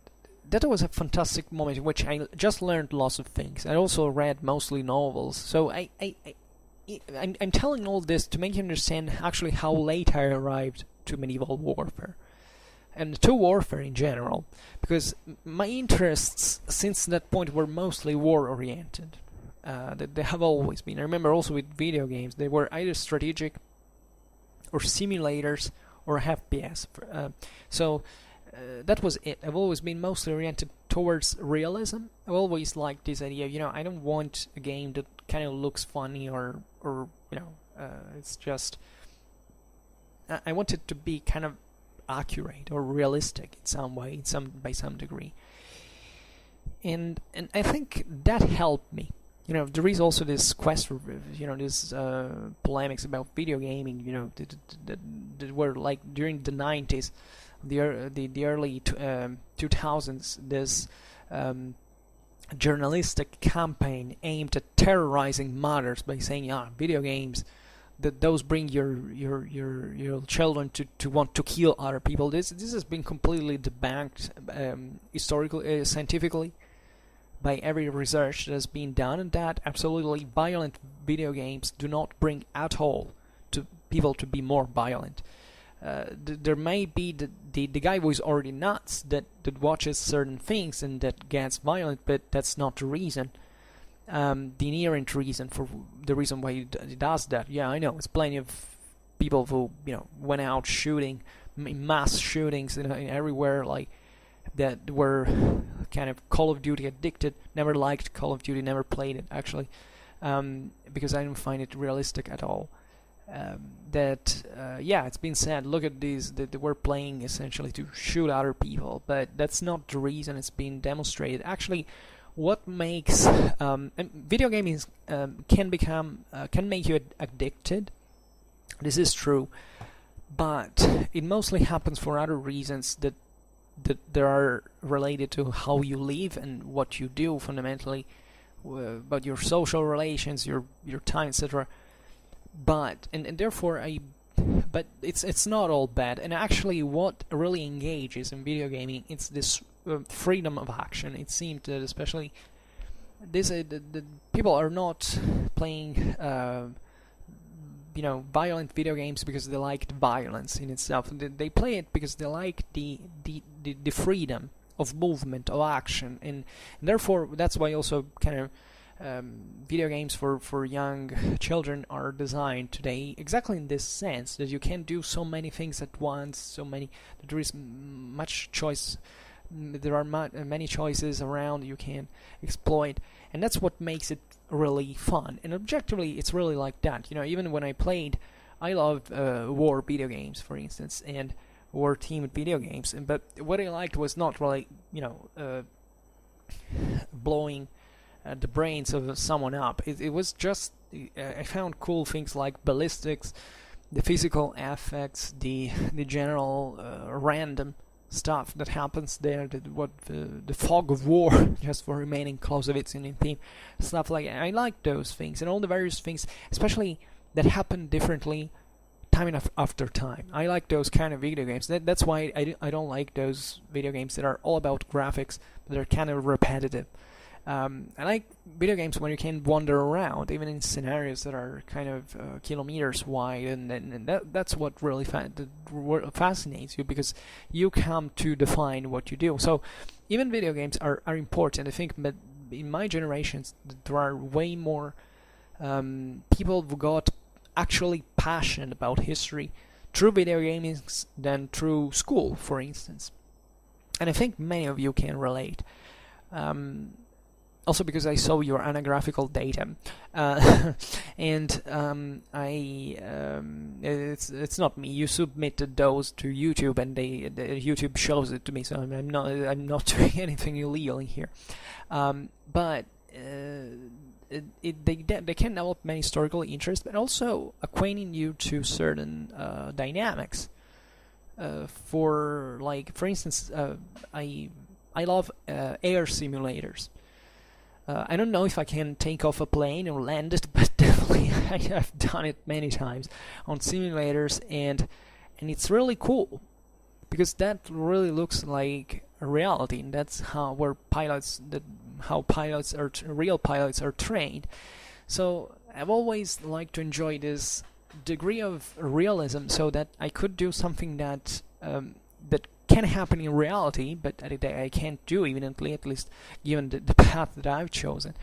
that was a fantastic moment in which I just learned lots of things. I also read mostly novels, so I'm telling all this to make you understand actually how late I arrived to medieval warfare and to warfare in general, because my interests since that point were mostly war-oriented. They have always been. I remember also with video games, they were either strategic or simulators or FPS. That was it. I've always been mostly oriented towards realism. I've always liked this idea. I don't want a game that kind of looks funny or it's just. I want it to be kind of accurate or realistic in some way, by some degree. And I think that helped me. There is also this quest for, this polemics about video gaming. That were like during the 90s. The early 2000s, this journalistic campaign aimed at terrorizing mothers by saying, video games, that those bring your children to want to kill other people. This has been completely debunked historically, scientifically, by every research that has been done, and that absolutely violent video games do not bring at all to people to be more violent. There may be the guy who is already nuts that watches certain things and that gets violent, but that's not the reason. The inherent reason for the reason why he does that. Yeah, I know. It's plenty of people who went out shooting, mass shootings everywhere, like that were kind of Call of Duty addicted. Never liked Call of Duty. Never played it actually, because I don't find it realistic at all. It's been said, look at these, that they were playing essentially to shoot other people, but that's not the reason. It's been demonstrated. Actually, what makes video gaming can make you addicted. This is true, but it mostly happens for other reasons that are related to how you live and what you do fundamentally, about your social relations, your time, etc. But but it's not all bad. And actually, what really engages in video gaming, it's this freedom of action. It seemed that especially this the people are not playing violent video games because they liked violence in itself. They play it because they like the freedom of movement, of action, and therefore that's why also kind of video games for young children are designed today exactly in this sense, that you can do so many things at once, that there is much choice, there are many choices around you can exploit, and that's what makes it really fun. And objectively, it's really like that. Even when I love war video games, for instance, and war themed video games, but what I liked was not really blowing the brains of someone up. It was just I found cool things like ballistics, the physical effects, the general random stuff that happens there, the fog of war, just for remaining Clausewitzian in theme, stuff like I like those things, and all the various things, especially that happen differently time after time. I like those kind of video games. That's why I don't like those video games that are all about graphics, but they're kind of repetitive. I like video games when you can wander around, even in scenarios that are kind of kilometers wide, and that's what really fascinates you, because you come to define what you do. So even video games are important. I think that in my generations there are way more people who got actually passionate about history through video games than through school, for instance. And I think many of you can relate. Also because I saw your anographical data, and it's not me. You submitted those to YouTube, and YouTube shows it to me. So I'm not doing anything illegal here, but they can develop many historical interests, but also acquainting you to certain dynamics. For instance, I love air simulators. I don't know if I can take off a plane or land it, but definitely I have done it many times on simulators, and it's really cool, because that really looks like a reality, and that's real pilots are trained. So I've always liked to enjoy this degree of realism, so that I could do something that can happen in reality, but I can't do evidently, at least given the path that I've chosen,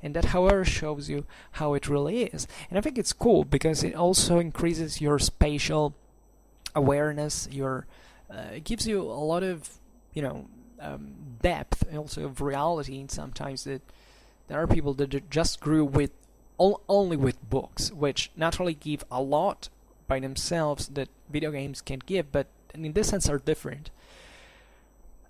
and that however shows you how it really is. And I think it's cool because it also increases your spatial awareness. It gives you a lot of depth, also of reality. And sometimes that there are people that just grew with only with books, which naturally give a lot by themselves that video games can't give, but in this sense are different,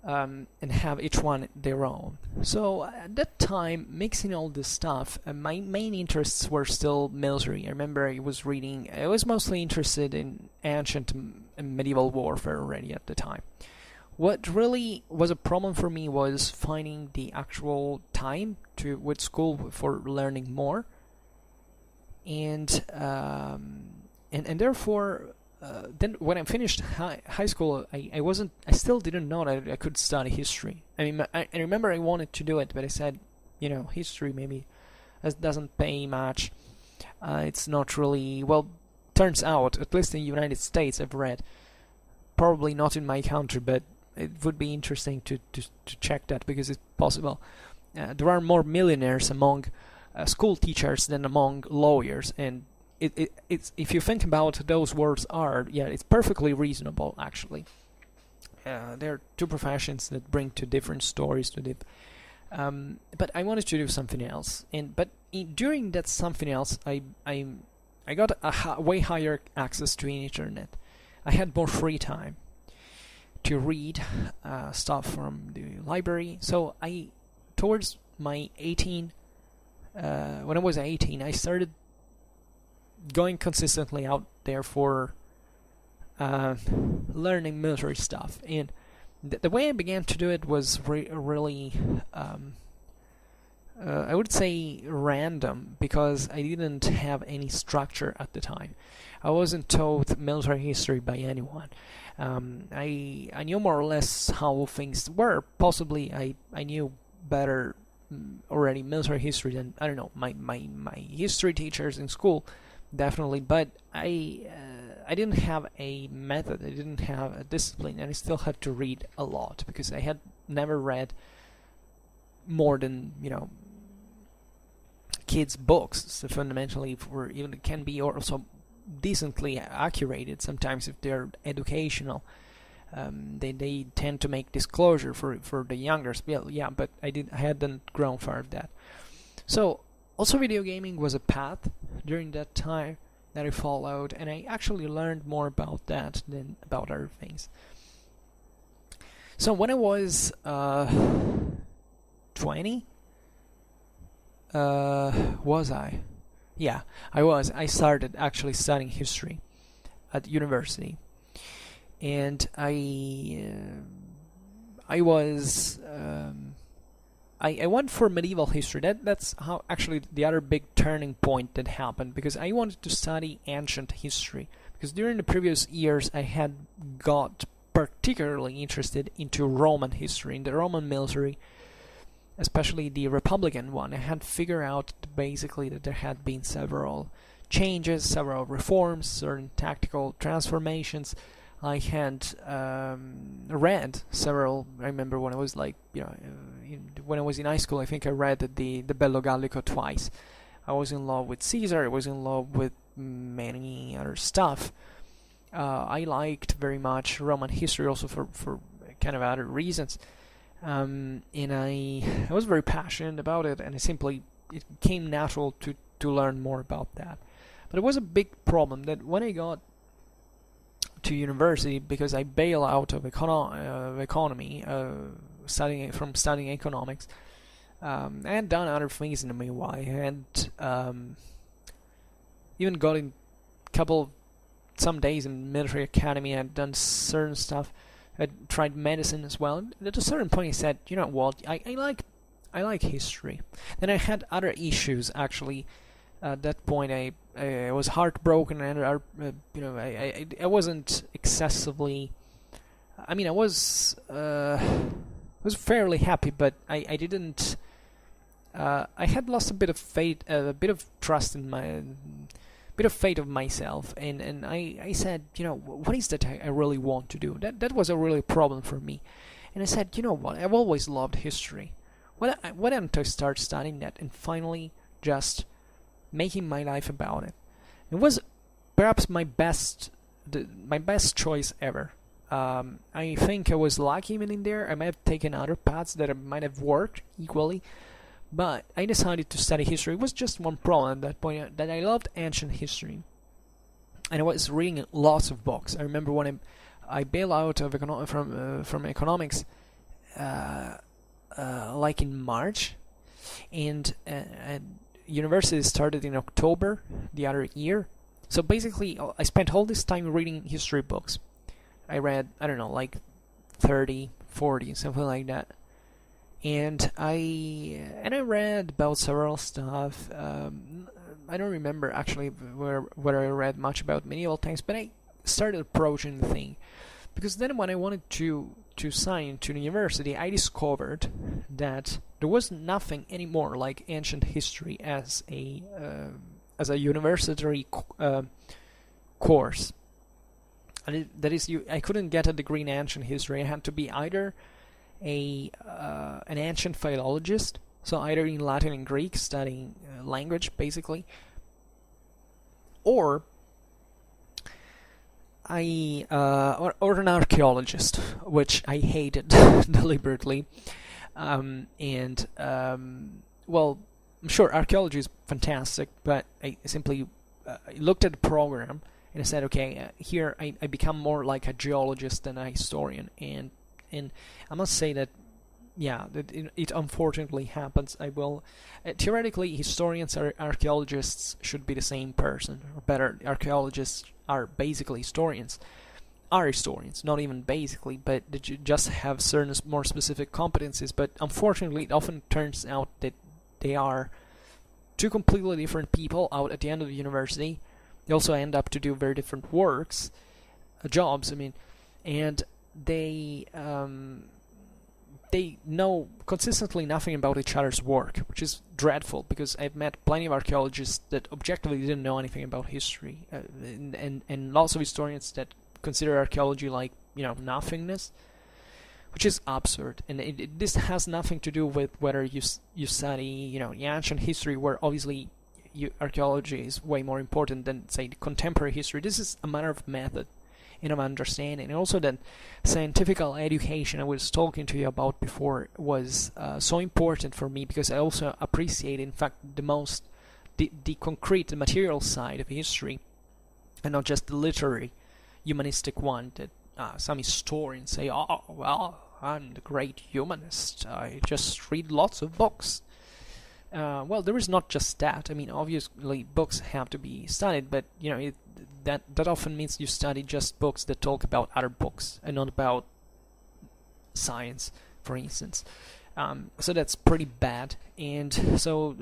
and have each one their own. So at that time, mixing all this stuff, my main interests were still military. I remember I was mostly interested in ancient and medieval warfare already at the time. What really was a problem for me was finding the actual time with school for learning more, and therefore. Then when I finished high school, I still didn't know that I could study history. I mean, I remember I wanted to do it, but I said, history maybe doesn't pay much. It's not really, well, turns out, at least in the United States, I've read, probably not in my country, but it would be interesting to check that, because it's possible. There are more millionaires among school teachers than among lawyers, and it's if you think about those words it's perfectly reasonable, actually. There are two professions that bring two different stories to the but I wanted to do something else, during that something else I got a way higher access to the internet. I had more free time to read stuff from the library. So towards my 18 when I was 18, I started going consistently out there for learning military stuff, and the way I began to do it was really I would say random, because I didn't have any structure at the time. I wasn't taught military history by anyone. I knew more or less how things were. Possibly I knew better already military history than, I don't know, my history teachers in school. Definitely, but I didn't have a method, I didn't have a discipline, and I still had to read a lot, because I had never read more than, kids' books. So fundamentally, even it can be also decently accurate sometimes if they're educational. They tend to make disclosure for the younger. But I hadn't grown far of that. So also video gaming was a path during that time that I followed, and I actually learned more about that than about other things. So when I was 20, was I? Yeah, I was. I started actually studying history at university, and I I was I went for medieval history. That's how actually the other big turning point that happened, because I wanted to study ancient history, because during the previous years I had got particularly interested into Roman history, in the Roman military, especially the Republican one. I had figured out basically that there had been several changes, several reforms, certain tactical transformations. I had read several. I remember when I was like, when I was in high school, I think I read the Bello Gallico twice. I was in love with Caesar. I was in love with many other stuff. I liked very much Roman history also for kind of other reasons. And I was very passionate about it, and it came natural to learn more about that. But it was a big problem that when I got to university, because I bailed out of economy, studying economics. I had done other things in the meanwhile. I had even got in some days in military academy. I had done certain stuff. I tried medicine as well. And at a certain point, I said, you know what? I like history. Then I had other issues actually. At that point, I was heartbroken, and I wasn't excessively. I mean, I was fairly happy, but I didn't. I had lost a bit of faith, a bit of trust in bit of faith of myself, and I said, what is that I really want to do? That was a really problem for me, and I said, you know what? I've always loved history. Why don't I start studying that and finally just making my life about it? It was perhaps my best choice ever. I think I was lucky even in there. I might have taken other paths that might have worked equally, but I decided to study history. It was just one problem at that point, that I loved ancient history, and I was reading lots of books. I remember when I bailed out of from economics, like in March, and university started in October the other year. So basically, I spent all this time reading history books. I read, I don't know, like 30, 40, something like that. And I read about several stuff. I don't remember actually where I read much about medieval times, but I started approaching the thing. Because then when I wanted to sign to the university, I discovered that there was nothing anymore like ancient history as a university course. And that is, I couldn't get a degree in ancient history. I had to be either an ancient philologist, so either in Latin and Greek, studying language basically, or or an archaeologist, which I hated deliberately. Well, I'm sure archaeology is fantastic, but I simply looked at the program and I said, okay, here I become more like a geologist than a historian, and I must say that, yeah, it unfortunately happens. I will theoretically, historians or archaeologists should be the same person, or better, archaeologists are basically historians. Are historians, not even basically, but that you just have certain more specific competencies. But unfortunately, it often turns out that they are two completely different people out at the end of the university. They also end up to do very different works, jobs, I mean, and they know consistently nothing about each other's work, which is dreadful, because I've met plenty of archaeologists that objectively didn't know anything about history, and lots of historians that consider archaeology like, nothingness, which is absurd. And this has nothing to do with whether you study, ancient history, where obviously archaeology is way more important than, say, the contemporary history. This is a matter of method and of understanding, and also that scientific education I was talking to you about before was so important for me, because I also appreciate, in fact, the concrete, the material side of history, and not just the literary, humanistic one that some historians say, oh, well, I'm the great humanist, I just read lots of books. Well, there is not just that. I mean, obviously books have to be studied, but that often means you study just books that talk about other books and not about science, for instance. So that's pretty bad. And so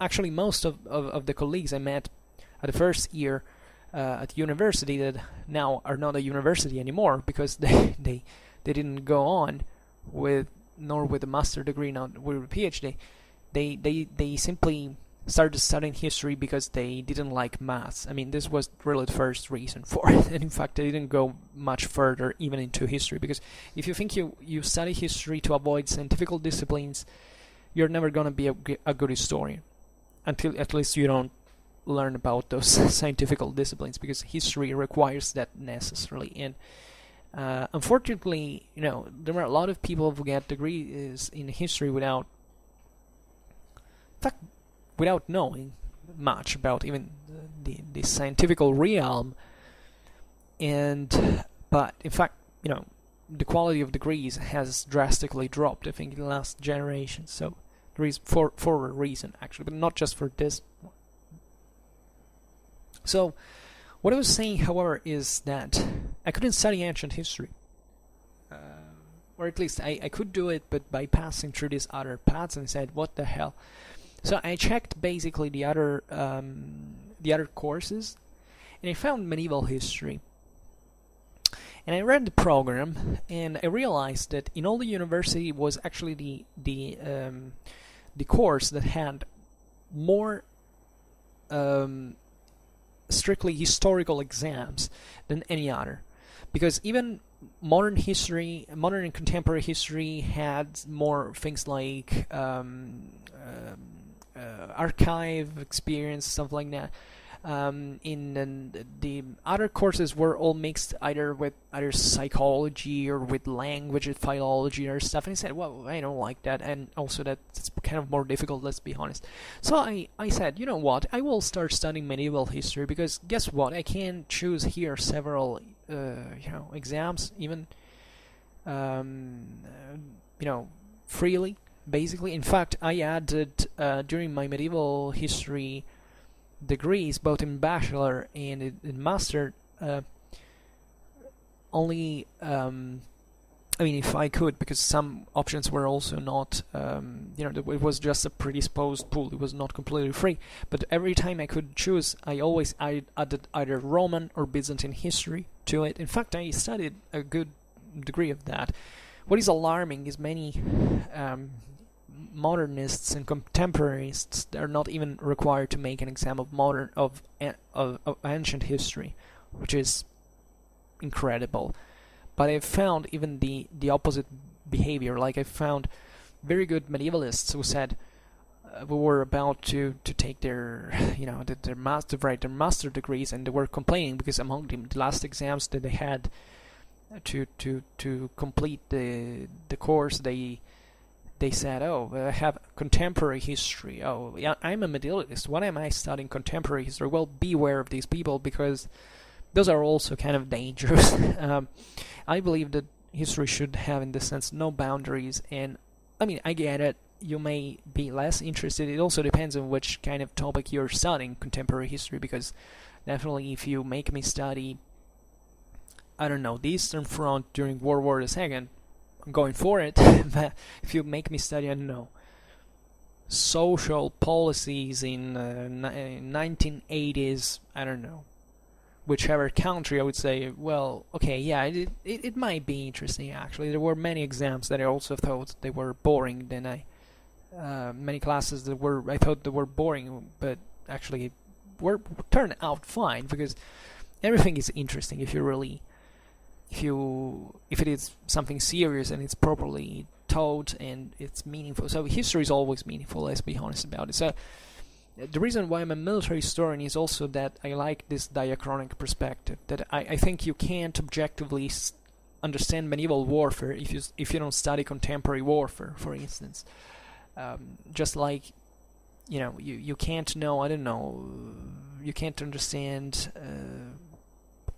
actually most of the colleagues I met at the first year at university that now are not a university anymore because they didn't go on with nor with a master degree, not with a PhD. They simply started studying history because they didn't like maths. I mean, this was really the first reason for it. And in fact, they didn't go much further even into history, because if you think you study history to avoid scientific disciplines, you're never going to be a good historian until at least you don't learn about those scientific disciplines, because history requires that necessarily. And unfortunately, there are a lot of people who get degrees in history without knowing much about even the scientific realm. But in fact, the quality of degrees has drastically dropped, I think, in the last generation. So there is for a reason, actually, but not just for this one. So what I was saying, however, is that I couldn't study ancient history. Or at least I could do it, but by passing through these other paths, and said, what the hell? So I checked basically the other courses, and I found medieval history. And I read the program, and I realized that in all the university was actually the course that had more strictly historical exams than any other, because even modern and contemporary history had more things like archive experience, stuff like that. The other courses were all mixed either with psychology or with language and philology or stuff, and I said, well, I don't like that, and also that's kind of more difficult, let's be honest. So I said, you know what, I will start studying medieval history, because guess what, I can choose here several exams, even freely, basically. In fact, I added during my medieval history degrees, both in bachelor and in master, only if I could, because some options were also not, it was just a predisposed pool, it was not completely free, but every time I could choose, I added either Roman or Byzantine history to it. In fact, I studied a good degree of that. What is alarming is many modernists and contemporaries are not even required to make an exam of ancient history, which is incredible. But I've found even the opposite behavior. Like, I found very good medievalists who said who were about to take their master degrees, and they were complaining because among the last exams that they had to complete the course, they said, oh, I have contemporary history. Oh, yeah, I'm a medievalist. Why am I studying contemporary history? Well, beware of these people, because those are also kind of dangerous. I believe that history should have, in this sense, no boundaries. And I mean, I get it. You may be less interested. It also depends on which kind of topic you're studying contemporary history, because definitely if you make me study, I don't know, the Eastern Front during World War II, I'm going for it. But if you make me study, I don't know, social policies in 1980s, I don't know, whichever country, I would say, well, okay, yeah, it might be interesting, actually. There were many exams that I also thought they were boring, many classes that I thought they were boring, but actually turned out fine, because everything is interesting if it is something serious and it's properly taught and it's meaningful. So history is always meaningful, let's be honest about it. So the reason why I'm a military historian is also that I like this diachronic perspective, that I think you can't objectively understand medieval warfare if you don't study contemporary warfare, for instance. Just like, you can't know, I don't know, you can't understand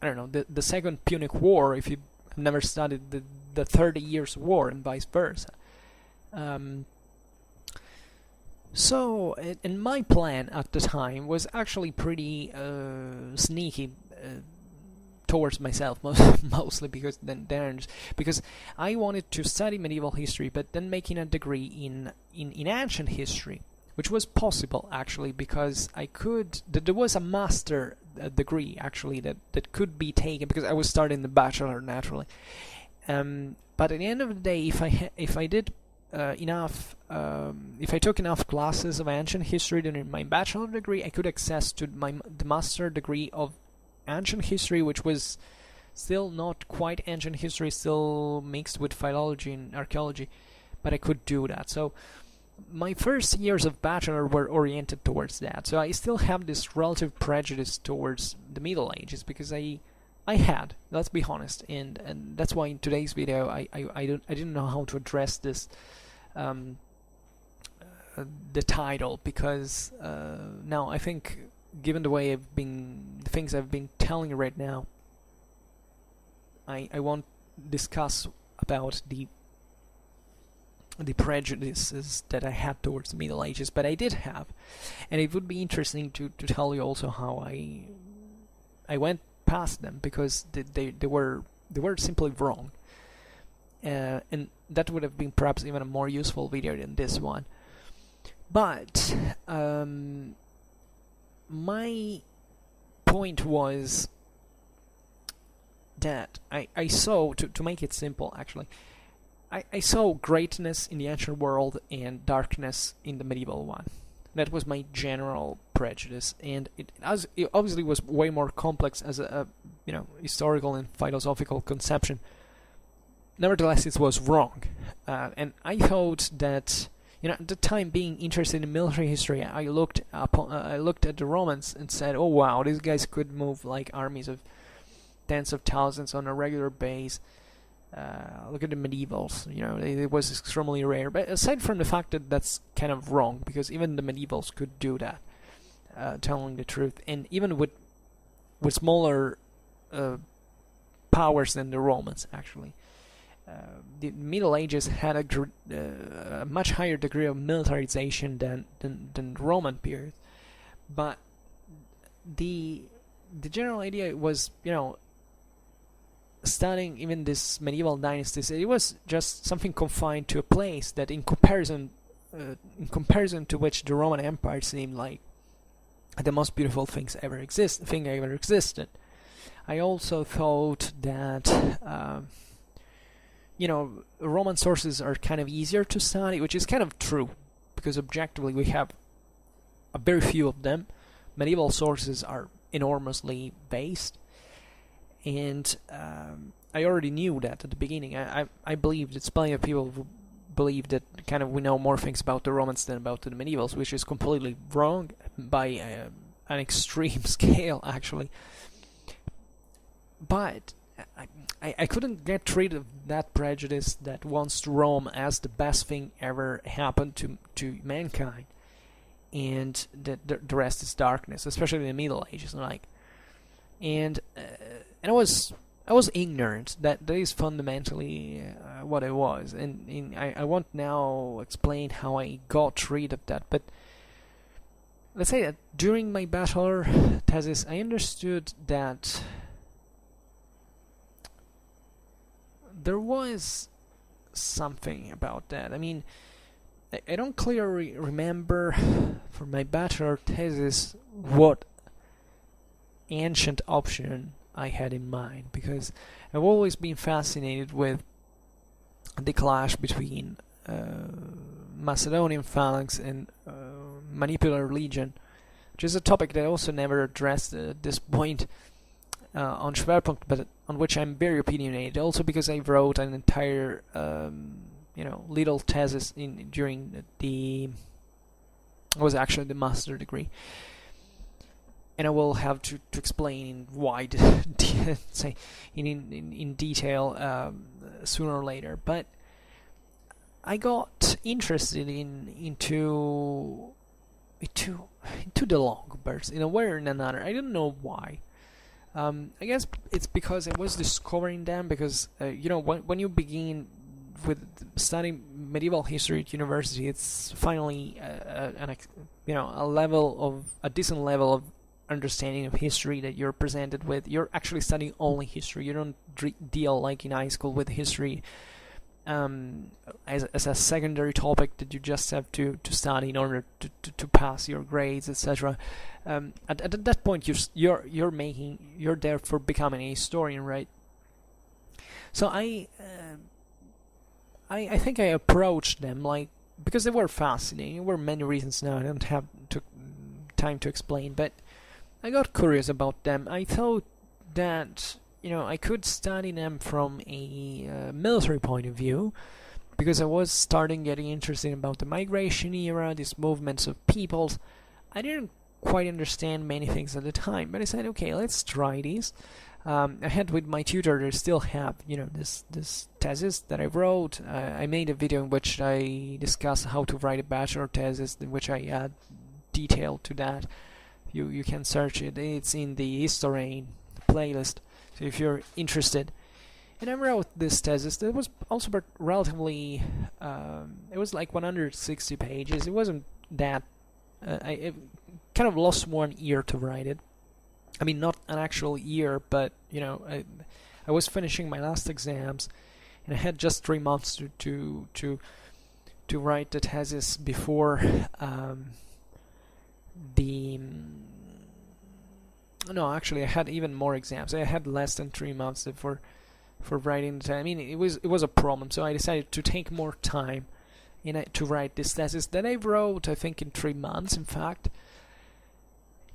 the Second Punic War if you have never studied the 30 Years' War, and vice versa. So, and my plan at the time was actually pretty sneaky towards myself mostly because because I wanted to study medieval history, but then making a degree in ancient history, which was possible actually because there was a master degree actually that could be taken because I was starting the bachelor naturally. But at the end of the day, if I did if I took enough classes of ancient history during my bachelor degree, I could access to the master degree of ancient history, which was still not quite ancient history, still mixed with philology and archaeology, but I could do that. So my first years of bachelor were oriented towards that. So I still have this relative prejudice towards the Middle Ages because I had, let's be honest, and that's why in today's video I didn't know how to address this the title, because now I think, given the way the things I've been telling you right now, I won't discuss about the prejudices that I had towards the Middle Ages, but I did have, and it would be interesting to tell you also how I went past them, because they were simply wrong, and that would have been perhaps even a more useful video than this one. But my point was that I saw, to make it simple actually, I saw greatness in the ancient world and darkness in the medieval one. That was my general prejudice, and it obviously was way more complex as a historical and philosophical conception. Nevertheless, it was wrong, and I thought that, at the time, being interested in military history, I looked at the Romans and said, "Oh wow, these guys could move like armies of tens of thousands on a regular base." Look at the medievals, it was extremely rare. But aside from the fact that that's kind of wrong, because even the medievals could do that, telling the truth, and even with smaller powers than the Romans, actually. The Middle Ages had a much higher degree of militarization than the Roman period, but the general idea was, studying even this medieval dynasties, it was just something confined to a place that, in comparison to which the Roman Empire seemed like the most beautiful thing ever existed. I also thought that Roman sources are kind of easier to study, which is kind of true, because objectively we have a very few of them. Medieval sources are enormously based, and I already knew that at the beginning. I believe that plenty of people who believe that kind of we know more things about the Romans than about the medievals, which is completely wrong by an extreme scale, actually. But I couldn't get rid of that prejudice that wants Rome as the best thing ever happened to mankind, and the rest is darkness, especially in the Middle Ages, and I was ignorant. That is fundamentally what I was, and I won't now explain how I got rid of that. But let's say that during my bachelor thesis, I understood that there was something about that. I mean, I don't clearly remember for my bachelor thesis what ancient option I had in mind, because I've always been fascinated with the clash between Macedonian phalanx and Manipular legion, which is a topic that I also never addressed at this point on Schwerpunkt, but on which I'm very opinionated, also because I wrote an entire little thesis during it was actually the master degree, and I will have to explain why say in detail sooner or later. But I got interested into the Longobards in a way or another. I don't know why. I guess it's because I was discovering them, because when you begin with studying medieval history at university, it's finally a decent level understanding of history that you're presented with. You're actually studying only history. You don't deal like in high school with history as a secondary topic that you just have to study in order to pass your grades, etc. At that point, you're there for becoming a historian, right? So I think I approached them like, because they were fascinating. There were many reasons now I don't have time to explain, but I got curious about them. I thought that I could study them from a military point of view, because I was starting getting interested about the migration era, these movements of peoples. I didn't quite understand many things at the time, but I said, okay, let's try these. I had with my tutor, they still have, this thesis that I wrote. I made a video in which I discuss how to write a bachelor thesis, in which I add detail to that. You can search it. It's in the Historain playlist, so if you're interested. And I wrote this thesis that was also relatively, it was like 160 pages. It wasn't that, it kind of lost 1 year to write it. I mean, not an actual year, but I was finishing my last exams, and I had just 3 months to write the thesis before no, actually, I had even more exams. I had less than 3 months for writing the. I mean, it was a problem, so I decided to take more time to write this thesis that I wrote, I think, in 3 months, in fact.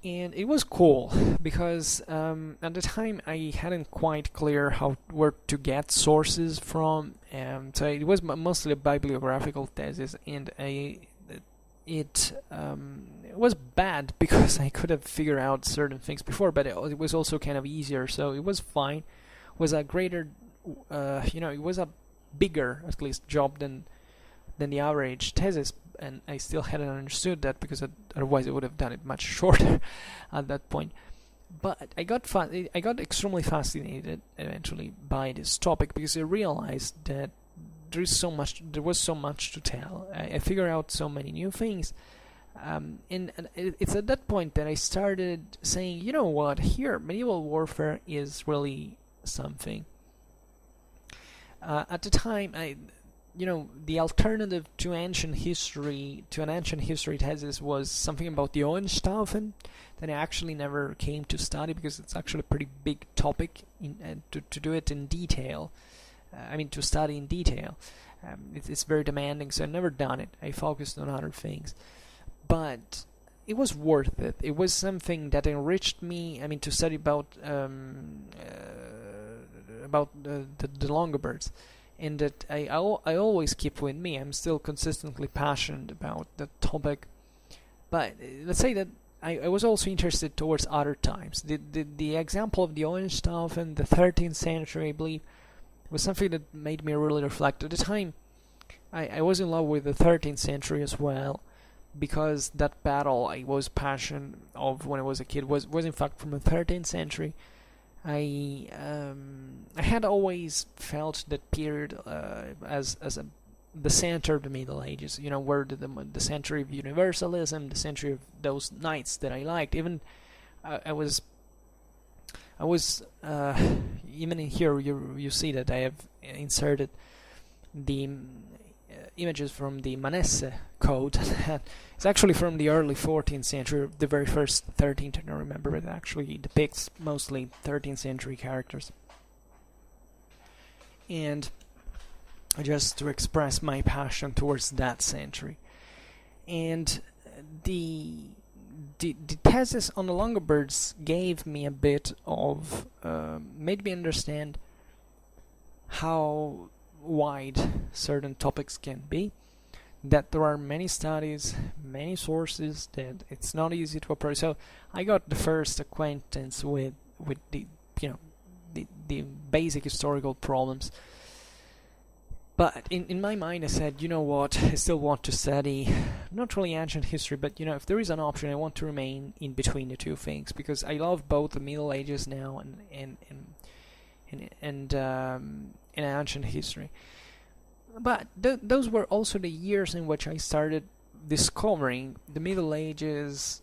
And it was cool because at the time I hadn't quite clear where to get sources from, so it was mostly a bibliographical thesis, and it was bad because I could have figured out certain things before, but it was also kind of easier, so it was fine. It was a greater, it was a bigger, at least, job than the average thesis. And I still hadn't understood that, because otherwise I would have done it much shorter at that point. But I got extremely fascinated eventually by this topic, because I realized that there was so much to tell. I figured out so many new things, and it's at that point that I started saying, you know what, here medieval warfare is really something. At the time, the alternative to an ancient history thesis was something about the Hohenstaufen that I actually never came to study, because it's actually a pretty big topic to do it in detail. To study in detail. It's very demanding, so I've never done it. I focused on other things. But it was worth it. It was something that enriched me, to study about the Longobards. And that I always keep with me. I'm still consistently passionate about the topic. But let's say that I was also interested towards other times. The example of the Hohenstaufen, the 13th century, I believe, was something that made me really reflect. At the time, I was in love with the 13th century as well, because that battle I was passionate of when I was a kid was in fact from the 13th century. I had always felt that period as the center of the Middle Ages, where the century of universalism, the century of those knights that I liked. Even I was even in here you see that I have inserted the images from the Manesse code. It's actually from the early 14th century, the very first 13th, I don't remember, but it actually depicts mostly 13th century characters. And just to express my passion towards that century. And the thesis on the Longobards gave me a bit of, made me understand how wide certain topics can be, that there are many studies, many sources, that it's not easy to approach. So I got the first acquaintance with the the basic historical problems. But in my mind I said, you know what, I still want to study not really ancient history, but if there is an option, I want to remain in between the two things, because I love both the Middle Ages now and ancient history. But those were also the years in which I started discovering the Middle Ages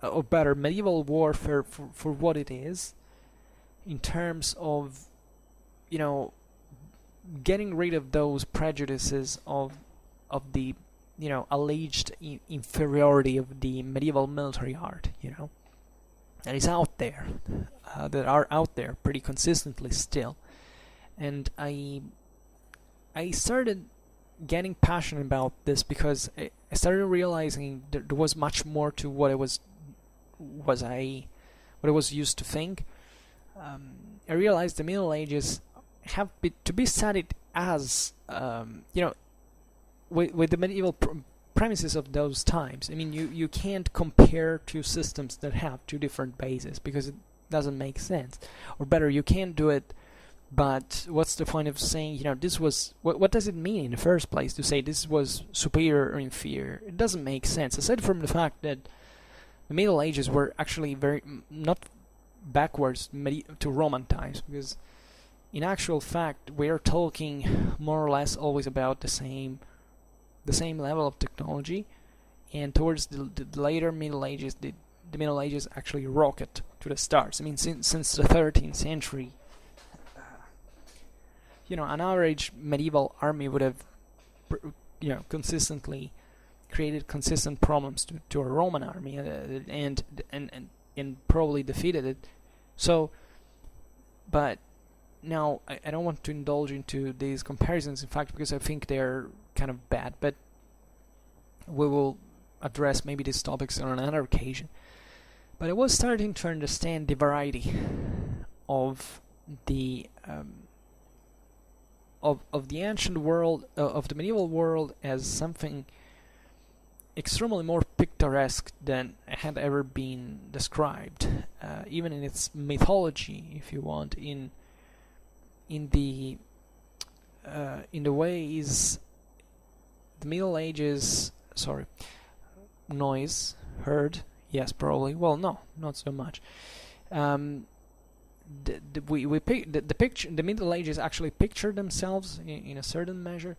or better, medieval warfare for what it is, in terms of, you know, getting rid of those prejudices of the, you know, alleged inferiority of the medieval military art, you know, that is out there, that are out there pretty consistently still. And I started getting passionate about this because I started realizing there was much more to what I was used to think. I realized the Middle Ages have to be studied as, you know, with the medieval premises of those times. I mean, you can't compare two systems that have two different bases, because it doesn't make sense. Or better, you can't do it. But what's the point of saying, you know, this was... What does it mean in the first place to say this was superior or inferior? It doesn't make sense, aside from the fact that the Middle Ages were actually very... not backwards to Roman times, because in actual fact we're talking more or less always about the same level of technology, and towards the later Middle Ages, the Middle Ages actually rocket to the stars. I mean, since the 13th century, you know, an average medieval army would have, you know, consistently created consistent problems to a Roman army, and probably defeated it. So, but now I don't want to indulge into these comparisons, in fact, because I think they're kind of bad, but we will address maybe these topics on another occasion. But I was starting to understand the variety of the of the ancient world, of the medieval world, as something extremely more picturesque than had ever been described, even in its mythology, if you want, in the ways the Middle Ages. Sorry, noise heard? Yes, probably. Well, no, not so much. The Middle Ages actually pictured themselves in a certain measure,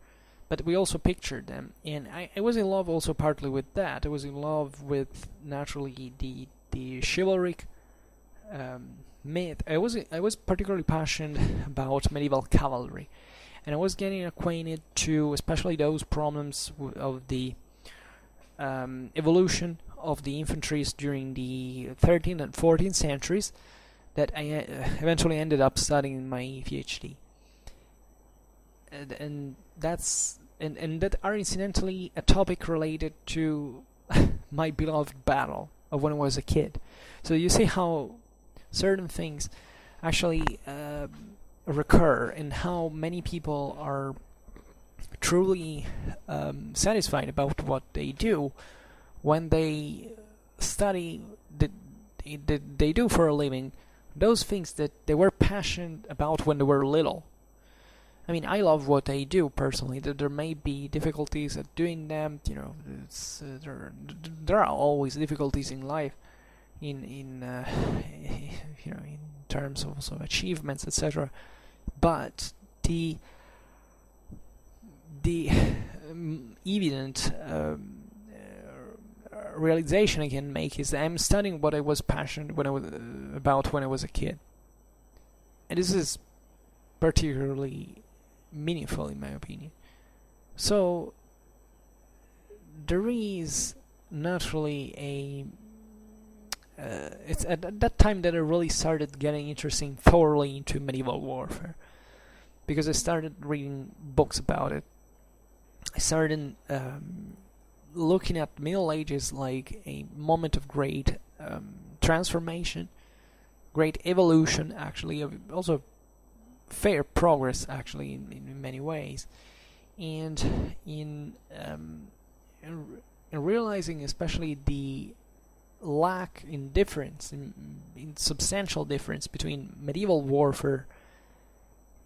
but we also pictured them, and I was in love also partly with that. I was in love with, naturally, the chivalric myth. I was particularly passionate about medieval cavalry, and I was getting acquainted to especially those problems of the evolution of the infantries during the 13th and 14th centuries, that I eventually ended up studying in my PhD. And that are incidentally a topic related to my beloved battle of when I was a kid. So you see how certain things actually recur, and how many people are truly satisfied about what they do when they study that they do for a living those things that they were passionate about when they were little. I mean, I love what I do personally. There may be difficulties at doing them. You know, there are always difficulties in life, in you know, in terms of also achievements, etc. But the evident realization I can make is that I'm studying what I was passionate about when I was a kid, and this is particularly meaningful in my opinion. So there is naturally it's at that time that I really started getting interested thoroughly into medieval warfare, because I started reading books about it. I started looking at the Middle Ages like a moment of great transformation, great evolution, actually, also fair progress, actually, in many ways, and in realizing especially the lack in difference, in substantial difference between medieval warfare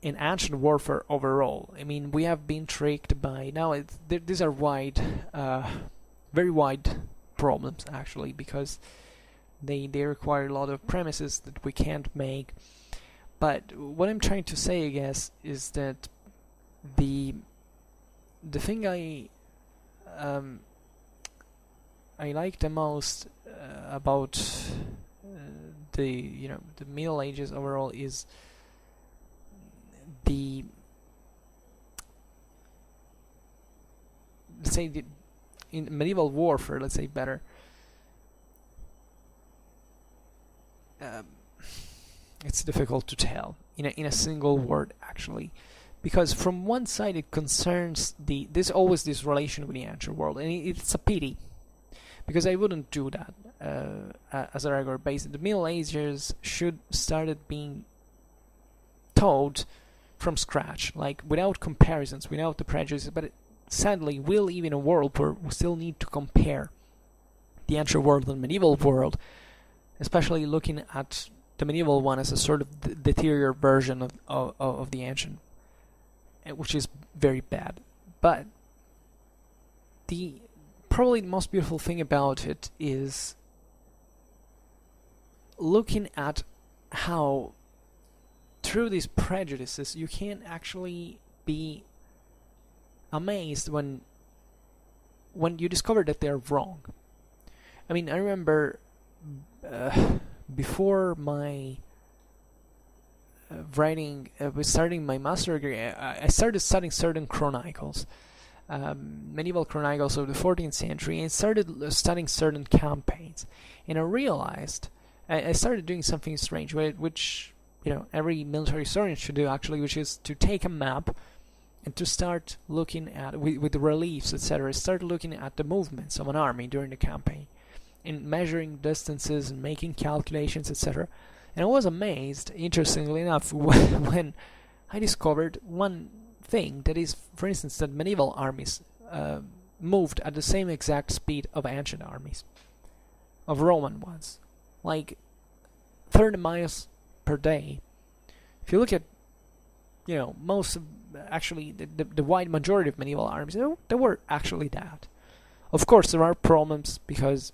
and ancient warfare overall. I mean, we have been tricked by... Now, these are very wide problems, actually, because they require a lot of premises that we can't make. But what I'm trying to say, I guess, is that the thing I like the most about the Middle Ages overall is the, let's say, in medieval warfare, let's say better, it's difficult to tell in a single word actually, because from one side it concerns there's always this relation with the ancient world, and it's a pity because I wouldn't do that as a regular basis. The Middle Ages should started being taught from scratch, like without comparisons, without the prejudices. But sadly, we live in a world where we still need to compare the ancient world and medieval world, especially looking at the medieval one as a sort of deteriorated version of the ancient, which is very bad. But probably the most beautiful thing about it is looking at how through these prejudices you can actually be amazed when you discover that they're wrong. I mean, I remember before my starting my master degree, I started studying certain chronicles, medieval chronicles of the 14th century, and started studying certain campaigns. And I realized I started doing something strange, which every military historian should do actually, which is to take a map and to start looking at with the reliefs, etc. Start looking at the movements of an army during the campaign, and measuring distances and making calculations, etc. And I was amazed, interestingly enough, when I discovered one thing, that is, for instance, that medieval armies moved at the same exact speed of ancient armies, of Roman ones, like 30 miles per day. If you look at, most of, actually, the wide majority of medieval armies, they were actually that. Of course, there are problems because,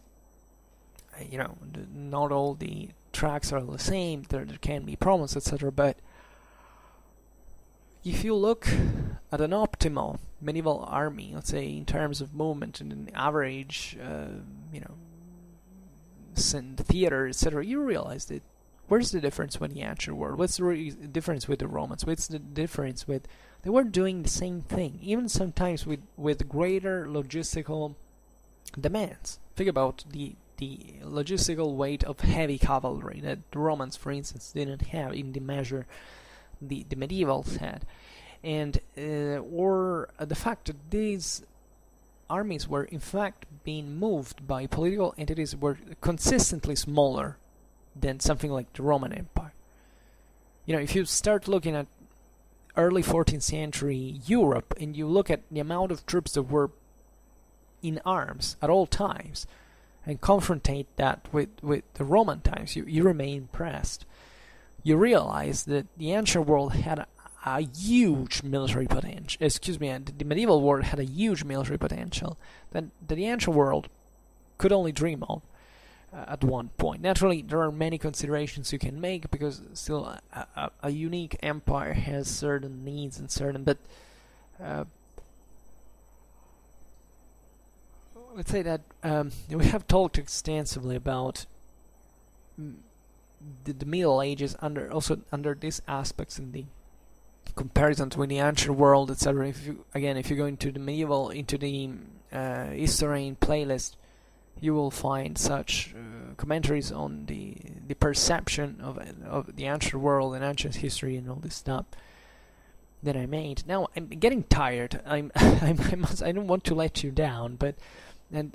not all the tracks are the same. There can be problems, etc. But if you look at an optimal medieval army, let's say in terms of movement and an average, theater, etc., you realize that where's the difference with the ancient world? What's the difference with the Romans? What's the difference with... They were doing the same thing, even sometimes with greater logistical demands. Think about the logistical weight of heavy cavalry that the Romans, for instance, didn't have in the measure the medievals had. And or the fact that these armies were in fact being moved by political entities were consistently smaller than something like the Roman Empire. If you start looking at early 14th century Europe and you look at the amount of troops that were in arms at all times and confrontate that with the Roman times, you remain impressed. You realize that the ancient world had a huge military potential. The medieval world had a huge military potential that the ancient world could only dream of at one point. Naturally, there are many considerations you can make because still a unique empire has certain needs and certain. But let's say that we have talked extensively about the Middle Ages under these aspects in the comparison between the ancient world, etc. If you go into the historian playlist, you will find such commentaries on the perception of the ancient world and ancient history and all this stuff that I made. Now I'm getting tired. I don't want to let you down, but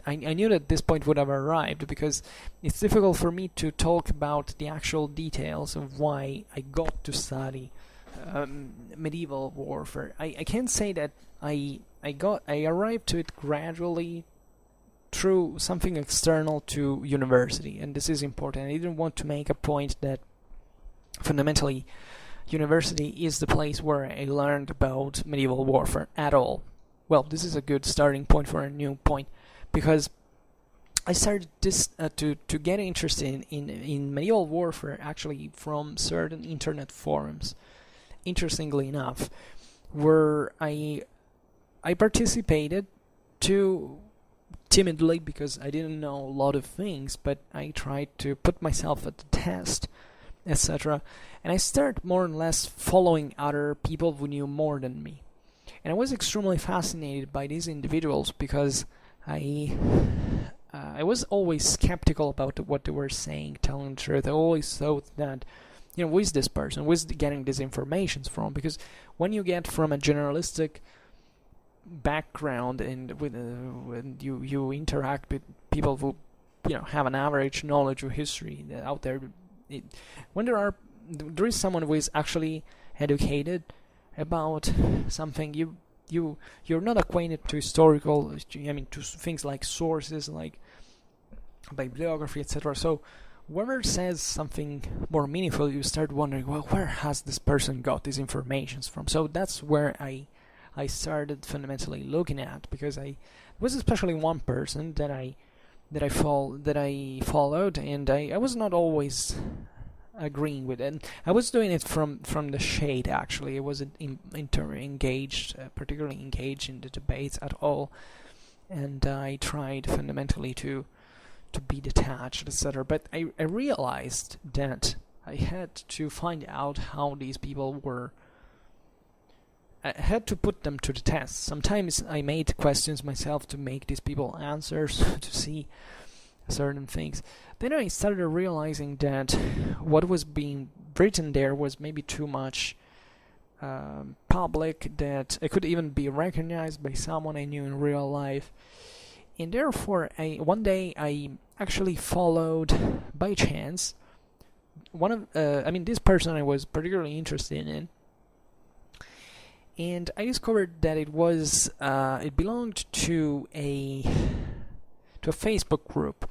I knew that this point would have arrived because it's difficult for me to talk about the actual details of why I got to study medieval warfare. I can say that I arrived to it gradually through something external to university, and this is important. I didn't want to make a point that fundamentally university is the place where I learned about medieval warfare at all. Well, this is a good starting point for a new point, because I started to get interested in medieval warfare actually from certain internet forums, interestingly enough, where I participated to timidly because I didn't know a lot of things, but I tried to put myself at the test, etc. And I started more or less following other people who knew more than me. And I was extremely fascinated by these individuals because I was always skeptical about what they were saying, telling the truth. I always thought that, who is this person? Who is getting these informations from? Because when you get from a generalistic background and when you interact with people who have an average knowledge of history out there, when there is someone who is actually educated about something, you're not acquainted to historical, to things like sources, like bibliography, etc. So whoever says something more meaningful, you start wondering, well, where has this person got these informations from? So that's where I started fundamentally looking at, because I was especially one person that I followed, and I was not always agreeing with it. And I was doing it from the shade, actually. I wasn't particularly engaged in the debates at all, and I tried fundamentally to be detached, etc. But I realized that I had to find out how these people were. I had to put them to the test. Sometimes I made questions myself to make these people answers to see certain things. Then I started realizing that what was being written there was maybe too much public, that it could even be recognized by someone I knew in real life. And therefore, one day I actually followed, by chance, this person I was particularly interested in. And I discovered that it belonged to a Facebook group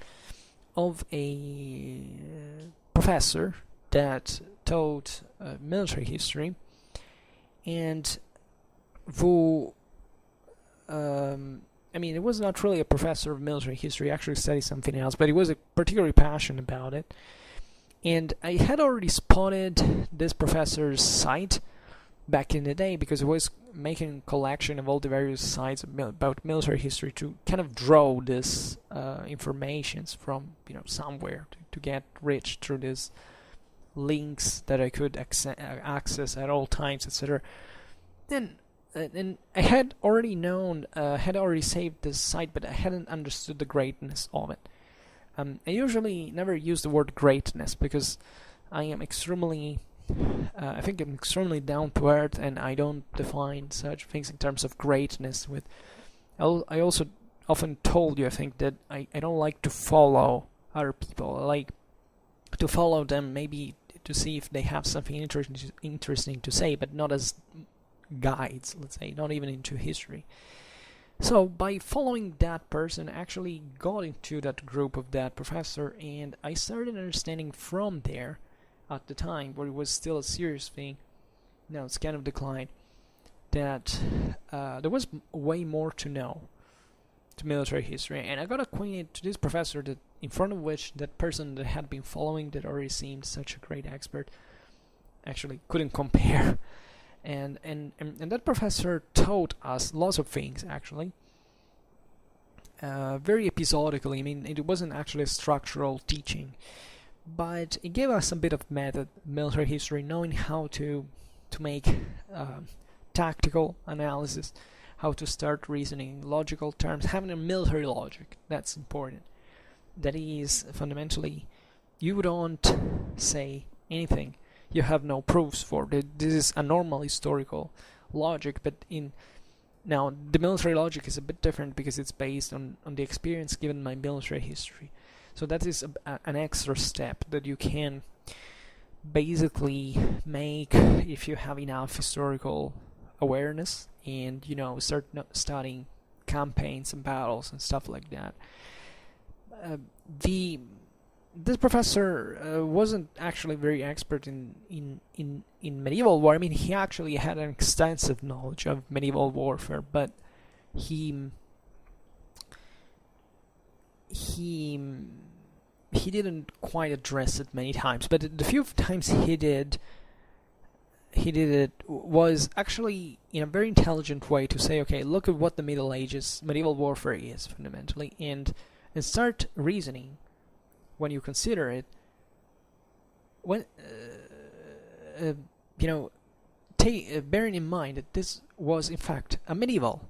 of a professor that taught military history, and who, it was not really a professor of military history, he actually studied something else, but he was particularly passionate about it. And I had already spotted this professor's site back in the day, because it was making a collection of all the various sites about military history to kind of draw this informations from somewhere to get rich through these links that I could access at all times, etc. Then and I had already saved this site, but I hadn't understood the greatness of it. I usually never use the word greatness because I am extremely I think I'm extremely down to earth, and I don't define such things in terms of greatness. I also often told you, I think, that I don't like to follow other people. I like to follow them maybe to see if they have something interesting to say, but not as guides, let's say, not even into history. So by following that person, I actually got into that group of that professor, and I started understanding from there, at the time where it was still a serious thing, now it's kind of declined, that there was way more to know to military history. And I got acquainted to this professor, that in front of which that person that had been following, that already seemed such a great expert, actually couldn't compare. And that professor taught us lots of things, actually, very episodically. It wasn't actually a structural teaching, but it gave us a bit of method, military history, knowing how to make tactical analysis, how to start reasoning in logical terms, having a military logic. That's important. That is, fundamentally, you don't say anything you have no proofs for. This is a normal historical logic, but now the military logic is a bit different because it's based on the experience given by military history. So that is an extra step that you can basically make if you have enough historical awareness and start studying campaigns and battles and stuff like that. This professor wasn't actually very expert in medieval war. He actually had an extensive knowledge of medieval warfare, but he didn't quite address it many times. But the few times he did, he did it was actually in a very intelligent way to say, okay, look at what the Middle Ages, medieval warfare is fundamentally, and start reasoning when you consider it. When bearing in mind that this was in fact a medieval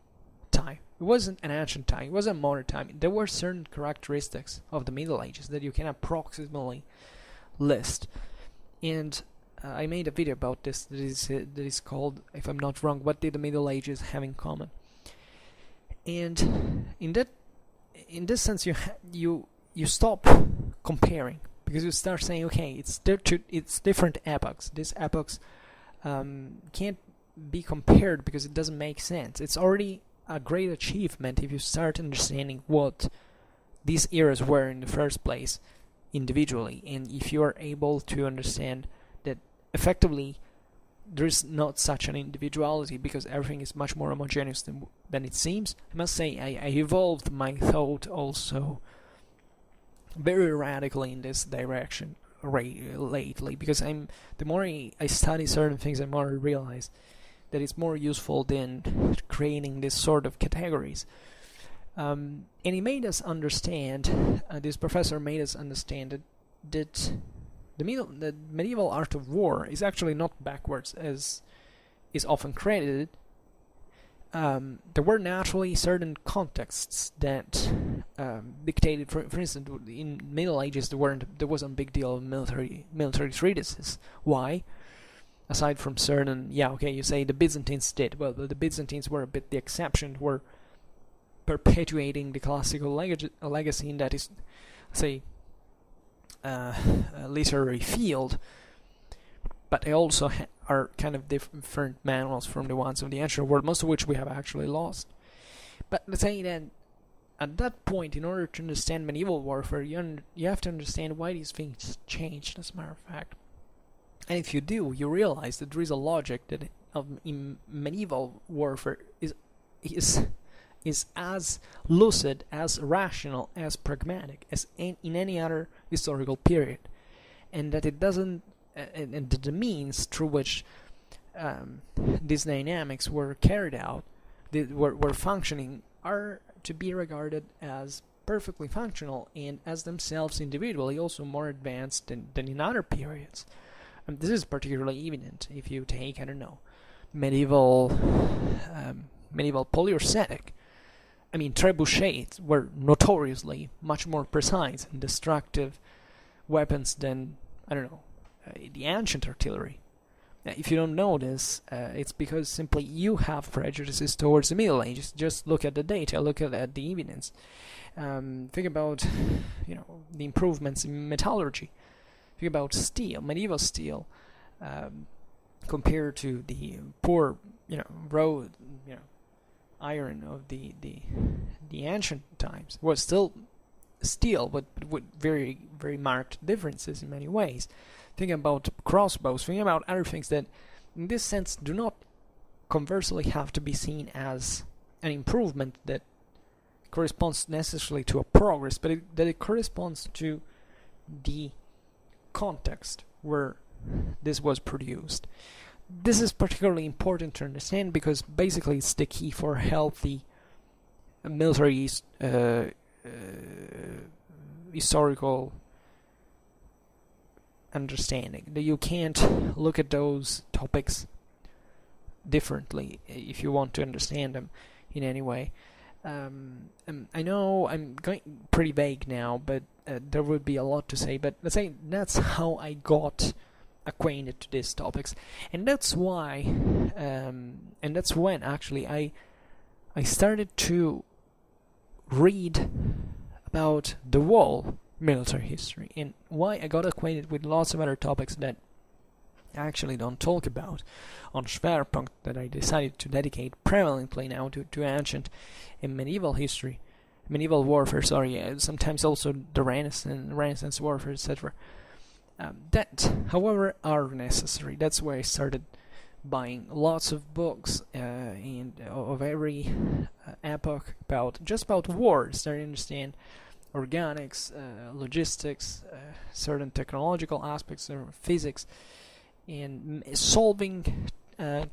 time. It wasn't an ancient time. It wasn't a modern time. There were certain characteristics of the Middle Ages that you can approximately list, and I made a video about this that is called, if I'm not wrong, "What Did the Middle Ages Have in Common?" And in this sense, you stop comparing, because you start saying, okay, it's different epochs. These epochs can't be compared because it doesn't make sense. It's already a great achievement if you start understanding what these eras were in the first place individually, and if you are able to understand that effectively there's not such an individuality because everything is much more homogeneous than it seems. I must say I evolved my thought also very radically in this direction lately, because the more I study certain things, the more I realize that it's more useful than creating this sort of categories. And he made us understand, this professor made us understand that the medieval art of war is actually not backwards as is often credited. There were naturally certain contexts that dictated. For instance, in Middle Ages there wasn't a big deal of military treatises. Why? Aside from certain, you say the Byzantines did. Well, the Byzantines were a bit the exception. Were perpetuating the classical legacy in that is, say, a literary field, but they also are kind of different manuals from the ones of the ancient world, most of which we have actually lost. But let's say that at that point, in order to understand medieval warfare, you have to understand why these things changed, as a matter of fact. And if you do, you realize that there is a logic that in medieval warfare is as lucid, as rational, as pragmatic as in any other historical period, and that it doesn't, and that the means through which these dynamics were carried out, were functioning, are to be regarded as perfectly functional and as themselves individually also more advanced than in other periods. This is particularly evident if you take, I don't know, medieval polyurcetic. I mean, trebuchets were notoriously much more precise and destructive weapons than, I don't know, the ancient artillery. If you don't know this, it's because simply you have prejudices towards the Middle Ages. Just look at the data, look at the evidence. Think about, the improvements in metallurgy. Think about steel, medieval steel, compared to the poor, raw, iron of the ancient times. Was still steel, but with very, very marked differences in many ways. Think about crossbows, think about other things that, in this sense, do not conversely have to be seen as an improvement that corresponds necessarily to a progress, but that it corresponds to the context where this was produced. This is particularly important to understand because basically it's the key for healthy military historical understanding. That you can't look at those topics differently if you want to understand them in any way. I know I'm going pretty vague now, but there would be a lot to say. But let's say that's how I got acquainted to these topics, and that's why, and that's when actually I started to read about the whole military history, and why I got acquainted with lots of other topics that I actually don't talk about on Schwerpunkt, that I decided to dedicate prevalently now to ancient and medieval history, medieval warfare, sometimes also the Renaissance warfare, etc. That, however, are necessary. That's why I started buying lots of books and of every epoch about war, starting to understand organics, logistics, certain technological aspects of physics, and solving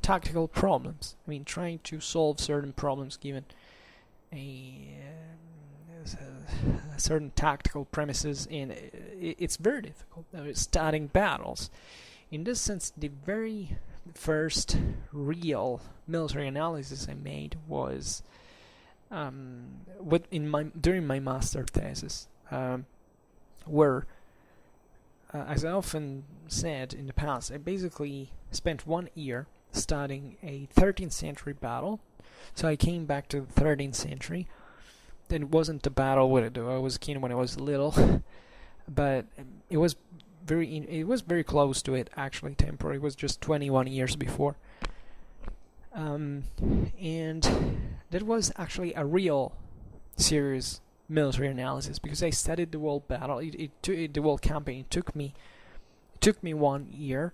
tactical problems. I mean, trying to solve certain problems given certain tactical premises, and it's very difficult. Studying battles. In this sense, the very first real military analysis I made was during my master thesis, where, as I often said in the past, I basically spent 1 year studying a 13th century battle. So I came back to the 13th century. It wasn't the battle with I was keen when I was little, but it was very close to it, actually. Temporary. It was just 21 years before, and that was actually a real serious military analysis, because I studied the whole battle. The whole campaign. It took me 1 year.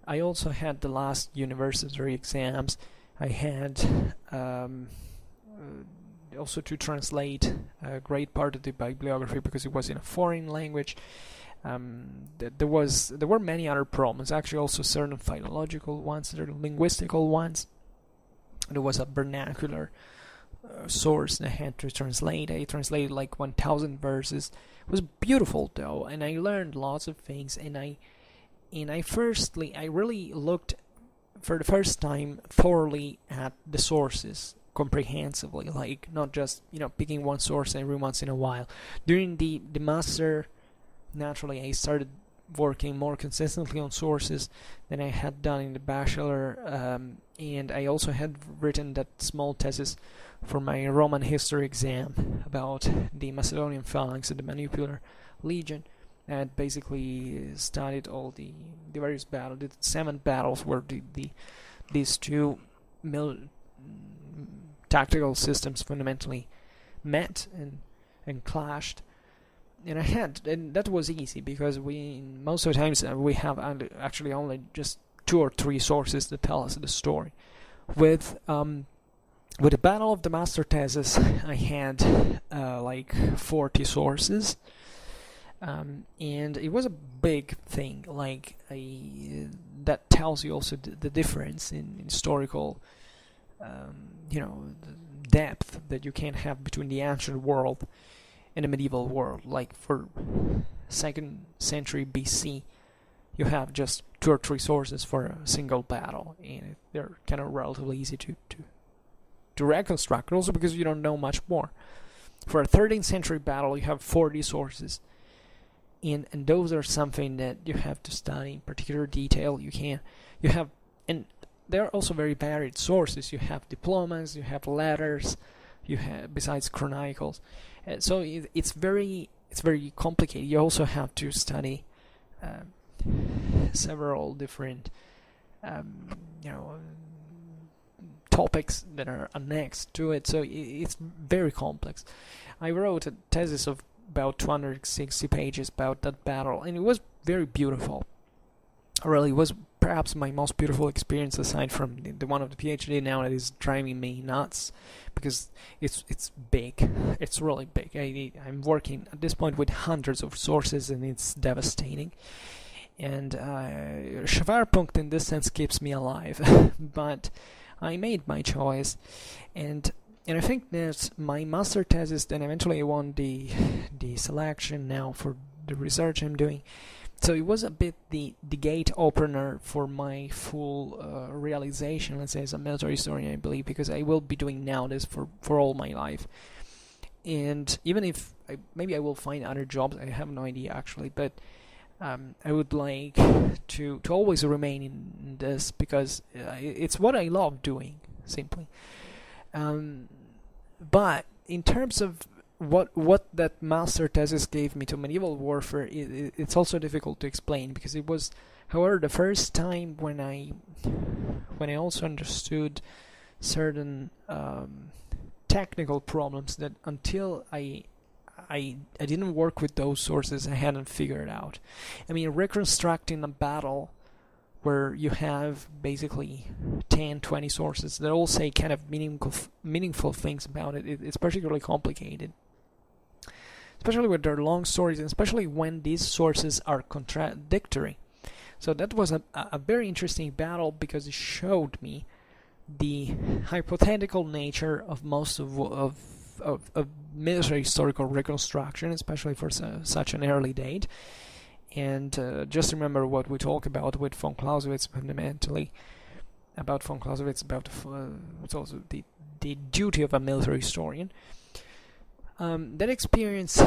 I also had the last university exams. I had also to translate a great part of the bibliography because it was in a foreign language. There were many other problems, actually, also certain philological ones, certain linguistical ones. There was a vernacular source that I had to translate. I translated like 1,000 verses. It was beautiful though, and I learned lots of things. And I really looked for the first time thoroughly at the sources comprehensively, like not just picking one source every once in a while. During the master, naturally, I started working more consistently on sources than I had done in the bachelor, and I also had written that small thesis for my Roman history exam about the Macedonian phalanx of the Manupilar Legion. I had basically studied all the various battles, the 7 battles where these two tactical systems fundamentally met and clashed. And that was easy because most of the times we have actually only just 2 or 3 sources that tell us the story. With the Battle of the Master Thesis, I had like 40 sources, and it was a big thing. Like that tells you also the difference in historical, depth that you can have between the ancient world in the medieval world. Like for 2nd century BC, you have just 2 or 3 sources for a single battle, and they're kind of relatively easy to reconstruct, also because you don't know much more. For a 13th century battle, you have 40 sources, and those are something that you have to study in particular detail. And they're also very varied sources. You have diplomas, you have letters, you have, besides chronicles. So it's very complicated. You also have to study several different topics that are annexed to it. So it's very complex. I wrote a thesis of about 260 pages about that battle, and it was very beautiful. Really, it was perhaps my most beautiful experience, aside from the one of the PhD now that is driving me nuts, because it's big. It's really big. I'm working at this point with hundreds of sources, and it's devastating. And Schwerpunkt in this sense keeps me alive. But I made my choice, and I think that my master thesis, then eventually I won the selection now for the research I'm doing. So it was a bit the gate opener for my full realization, let's say, as a military historian, I believe, because I will be doing now this for all my life. And even if maybe I will find other jobs, I have no idea actually, but I would like to always remain in this, because it's what I love doing, simply. But in terms of what that master thesis gave me to medieval warfare, it's also difficult to explain, because it was, however, the first time when I also understood certain technical problems that until I didn't work with those sources, I hadn't figured out. I mean, reconstructing a battle where you have basically 10, 20 sources that all say kind of meaningful things about it, it's particularly complicated. Especially with their long stories, and especially when these sources are contradictory. So that was a very interesting battle, because it showed me the hypothetical nature of most of military historical reconstruction, especially for such an early date. And just remember what we talk about with von Clausewitz fundamentally, about von Clausewitz, about it's also the duty of a military historian. That experience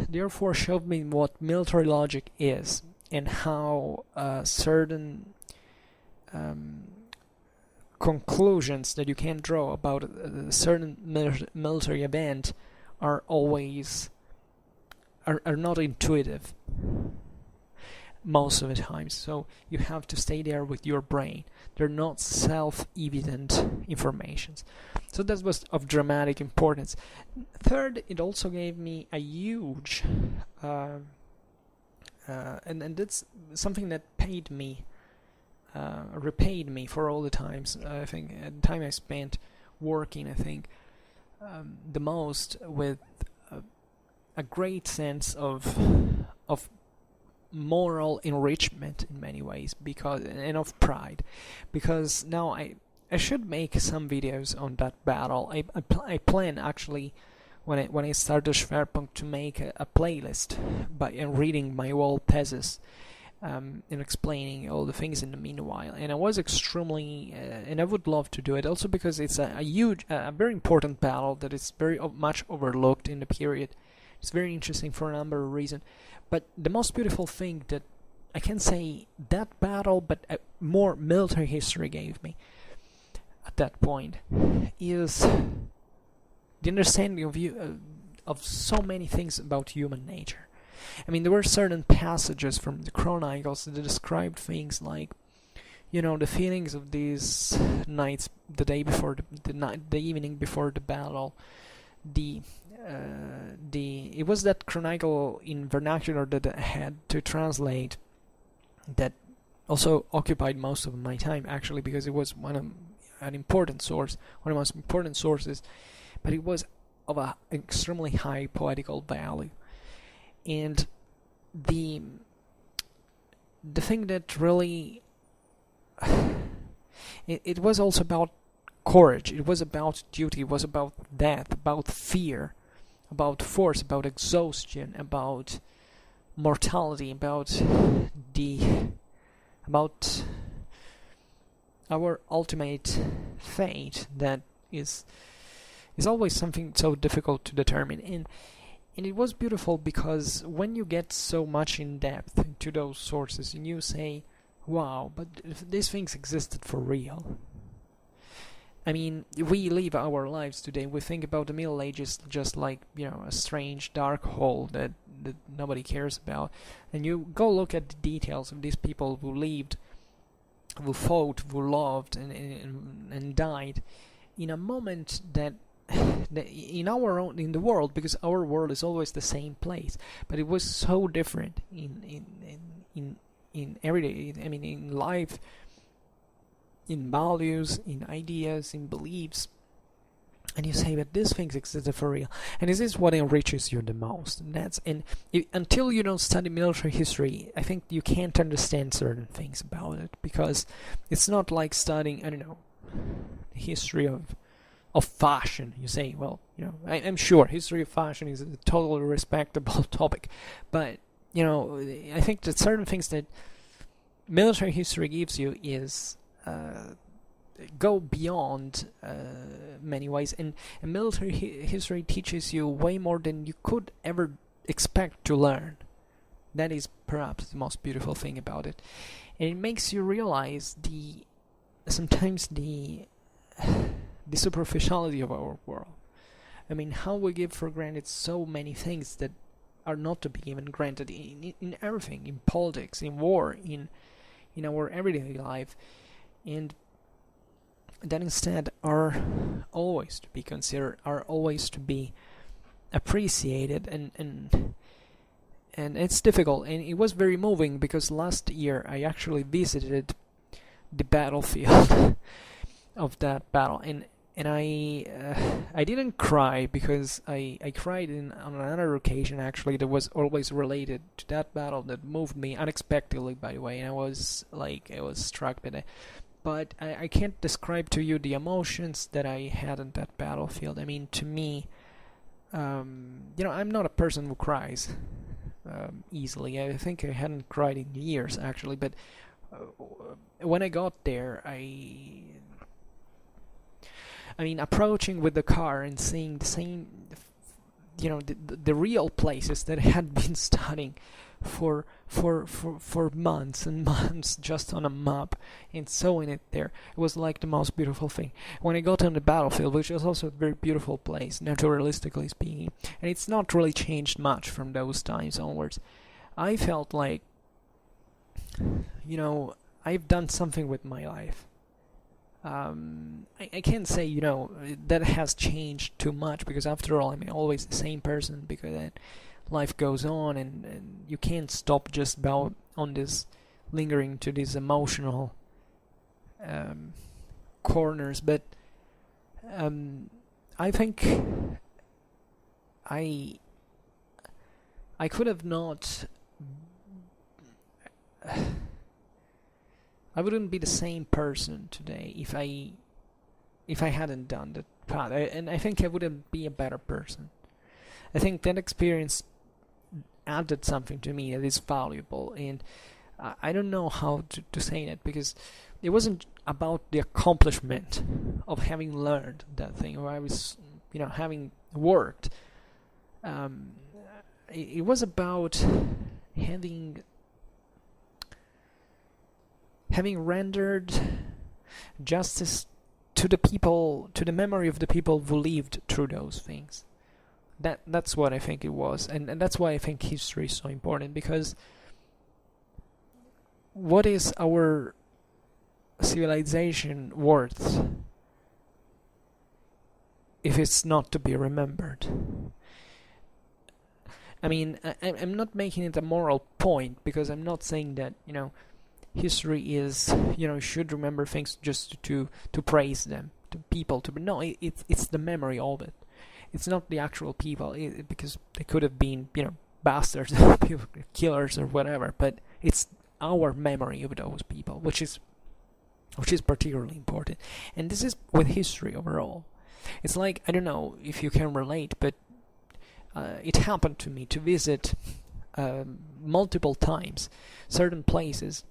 therefore showed me what military logic is, and how certain conclusions that you can draw about a certain military event are always are not intuitive most of the times. So you have to stay there with your brain. They're not self-evident informations. So that was of dramatic importance. Third, it also gave me a huge and that's something that repaid me for all the times, I think, the time I spent working, I think, the most with a great sense of moral enrichment in many ways, and of pride, because now I should make some videos on that battle. I plan actually, when I start the Schwerpunkt, to make a playlist and reading my whole thesis, and explaining all the things in the meanwhile. And I was extremely, and I would love to do it also because it's a huge, very important battle that is very much overlooked in the period. It's very interesting for a number of reasons. But the most beautiful thing that I can say that battle, but more military history gave me at that point, is the understanding of so many things about human nature. I mean, there were certain passages from the Chronicles that described things like, the feelings of these nights, the day before the evening before the battle. It was that chronicle in vernacular that I had to translate that also occupied most of my time, actually, because it was an important source, one of the most important sources, but it was of an extremely high poetical value. And the thing that really it was also about courage, it was about duty, it was about death, about fear, about force, about exhaustion, about mortality, about our ultimate fate, that is always something so difficult to determine. And it was beautiful because when you get so much in depth into those sources and you say, wow, but if these things existed for real. I mean, we live our lives today, we think about the Middle Ages just like, a strange dark hole that nobody cares about. And you go look at the details of these people who lived, who fought, who loved, and died in a moment that in the world, because our world is always the same place, but it was so different in everyday, I mean, in life, in values, in ideas, in beliefs. And you say, but these things existed for real, and this is what enriches you the most. Until you don't study military history, I think you can't understand certain things about it, because it's not like studying, I don't know, the history of fashion. You say, well, I'm sure history of fashion is a totally respectable topic, but I think that certain things that military history gives you is go beyond many ways, and military history teaches you way more than you could ever expect to learn. That is perhaps the most beautiful thing about it, and it makes you realize sometimes the superficiality of our world. I mean, how we give for granted so many things that are not to be given granted in everything, in politics, in war, in our everyday life, and that instead are always to be considered, are always to be appreciated, and it's difficult. And it was very moving because last year I actually visited the battlefield of that battle, and and I didn't cry because I cried on another occasion actually that was always related to that battle that moved me unexpectedly, by the way, and I was struck by that. But I can't describe to you the emotions that I had in that battlefield. I mean, to me, I'm not a person who cries easily. I think I hadn't cried in years actually, but when I got there, I mean, approaching with the car and seeing the same, the real places that I had been studying for months and months just on a map and sewing it there. It was like the most beautiful thing. When I got on the battlefield, which was also a very beautiful place, naturalistically speaking, and it's not really changed much from those times onwards, I felt like, I've done something with my life. I can't say, that has changed too much, because after all, I'm always the same person, because life goes on, and you can't stop just about on this, lingering to these emotional corners. But I think I could have not. I wouldn't be the same person today if I hadn't done that path, and I think I wouldn't be a better person. I think that experience added something to me that is valuable, and I don't know how to say that, because it wasn't about the accomplishment of having learned that thing, or I was, having worked. It was about having rendered justice to the people, to the memory of the people who lived through those things. That's what I think it was, and that's why I think history is so important, because what is our civilization worth if it's not to be remembered? I mean, I'm not making it a moral point, because I'm not saying that, history is, should remember things just to praise them, to people, no, it's the memory of it. It's not the actual people, because they could have been, bastards, killers or whatever, but it's our memory of those people, which is particularly important. And this is with history overall. It's like, I don't know if you can relate, but it happened to me to visit multiple times certain places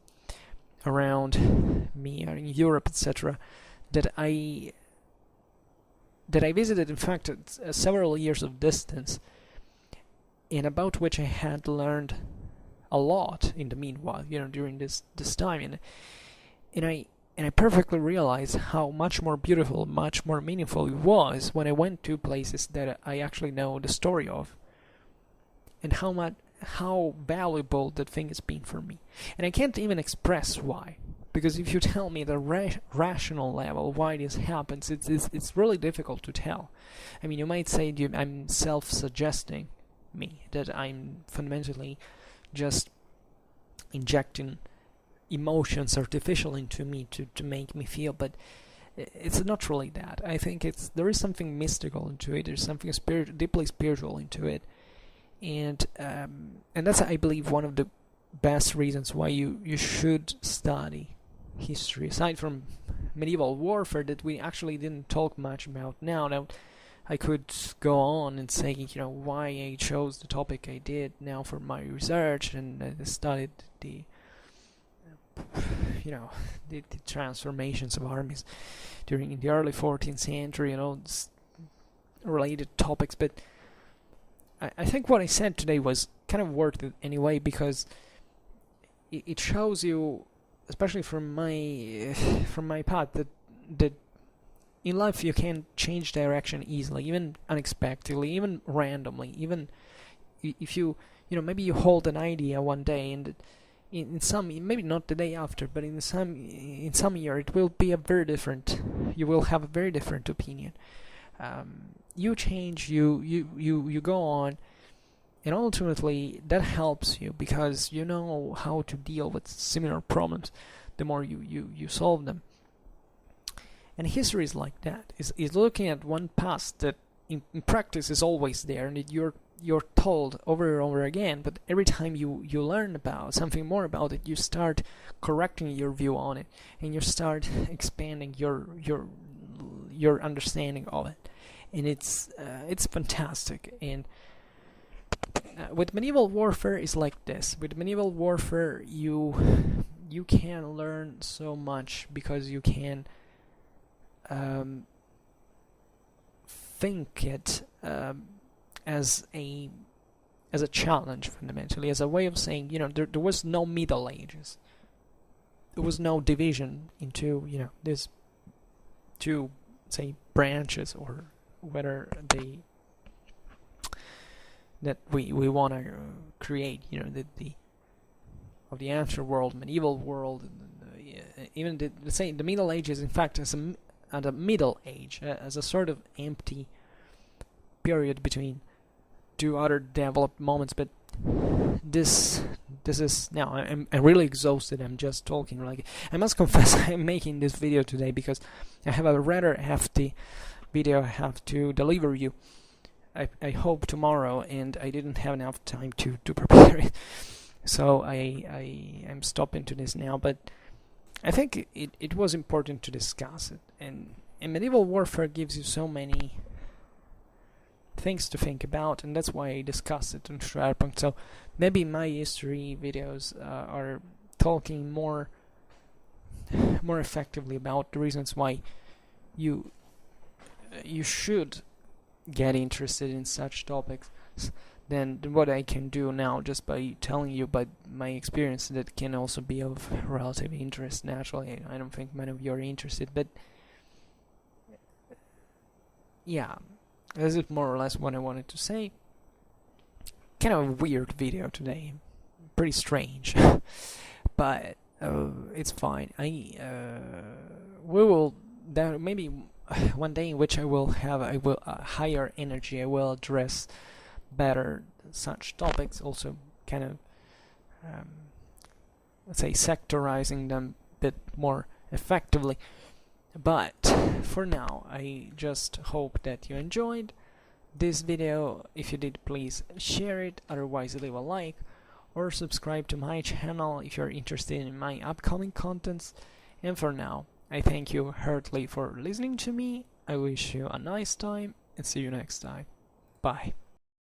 around me, or in Europe, etc., that I visited, in fact, at several years of distance, and about which I had learned a lot in the meanwhile, during this time, and I perfectly realized how much more beautiful, much more meaningful it was when I went to places that I actually know the story of, and how valuable that thing has been for me. And I can't even express why, because if you tell me the rational level why this happens, it's really difficult to tell. I mean, you might say I'm self-suggesting me, that I'm fundamentally just injecting emotions artificial into me to make me feel, but it's not really that. I think there is something mystical into it. There's something deeply spiritual into it, and that's, I believe, one of the best reasons why you should study history, aside from medieval warfare that we actually didn't talk much about. Now I could go on and say, why I chose the topic I did now for my research, and I studied the transformations of armies during the early 14th century, related topics. But I think what I said today was kind of worth it anyway, because it shows you, especially from my path, that in life you can change direction easily, even unexpectedly, even randomly, even if you maybe you hold an idea one day, and in some, maybe not the day after, but in some year it will be you will have a very different opinion. You change, you go on, and ultimately that helps you, because you know how to deal with similar problems the more you solve them. And history is like that. Is looking at one past that in practice is always there, and you're told over and over again. But every time you learn about something more about it, you start correcting your view on it, and you start expanding your understanding of it. And it's fantastic. And with medieval warfare is like this. With medieval warfare, you can learn so much because you can think it as a challenge, fundamentally, as a way of saying, there was no Middle Ages. There was no division into, these two, say, branches, or whether that we want to create, the of the ancient world, medieval world, even let's say the Middle Ages, in fact, as a Middle Age, as a sort of empty period between two other developed moments. But this is now. I'm really exhausted. I'm just talking. Like, I must confess, I'm making this video today because I have a rather hefty video I have to deliver you. I hope tomorrow, and I didn't have enough time to prepare it. So I'm stopping to this now, but I think it was important to discuss it. And medieval warfare gives you so many things to think about, and that's why I discussed it on Schwerpunkt. So maybe my history videos are talking more effectively about the reasons why you should get interested in such topics than what I can do now, just by telling you by my experience that can also be of relative interest. Naturally, I don't think many of you are interested, but yeah, this is more or less what I wanted to say. Kind of a weird video today, pretty strange, but it's fine. We will maybe one day in which I will have higher energy. I will address better such topics, also kind of let's say sectorizing them a bit more effectively. But for now, I just hope that you enjoyed this video. If you did, please share it. Otherwise, leave a like or subscribe to my channel if you're interested in my upcoming contents. And for now, I thank you heartily for listening to me. I wish you a nice time and see you next time. Bye.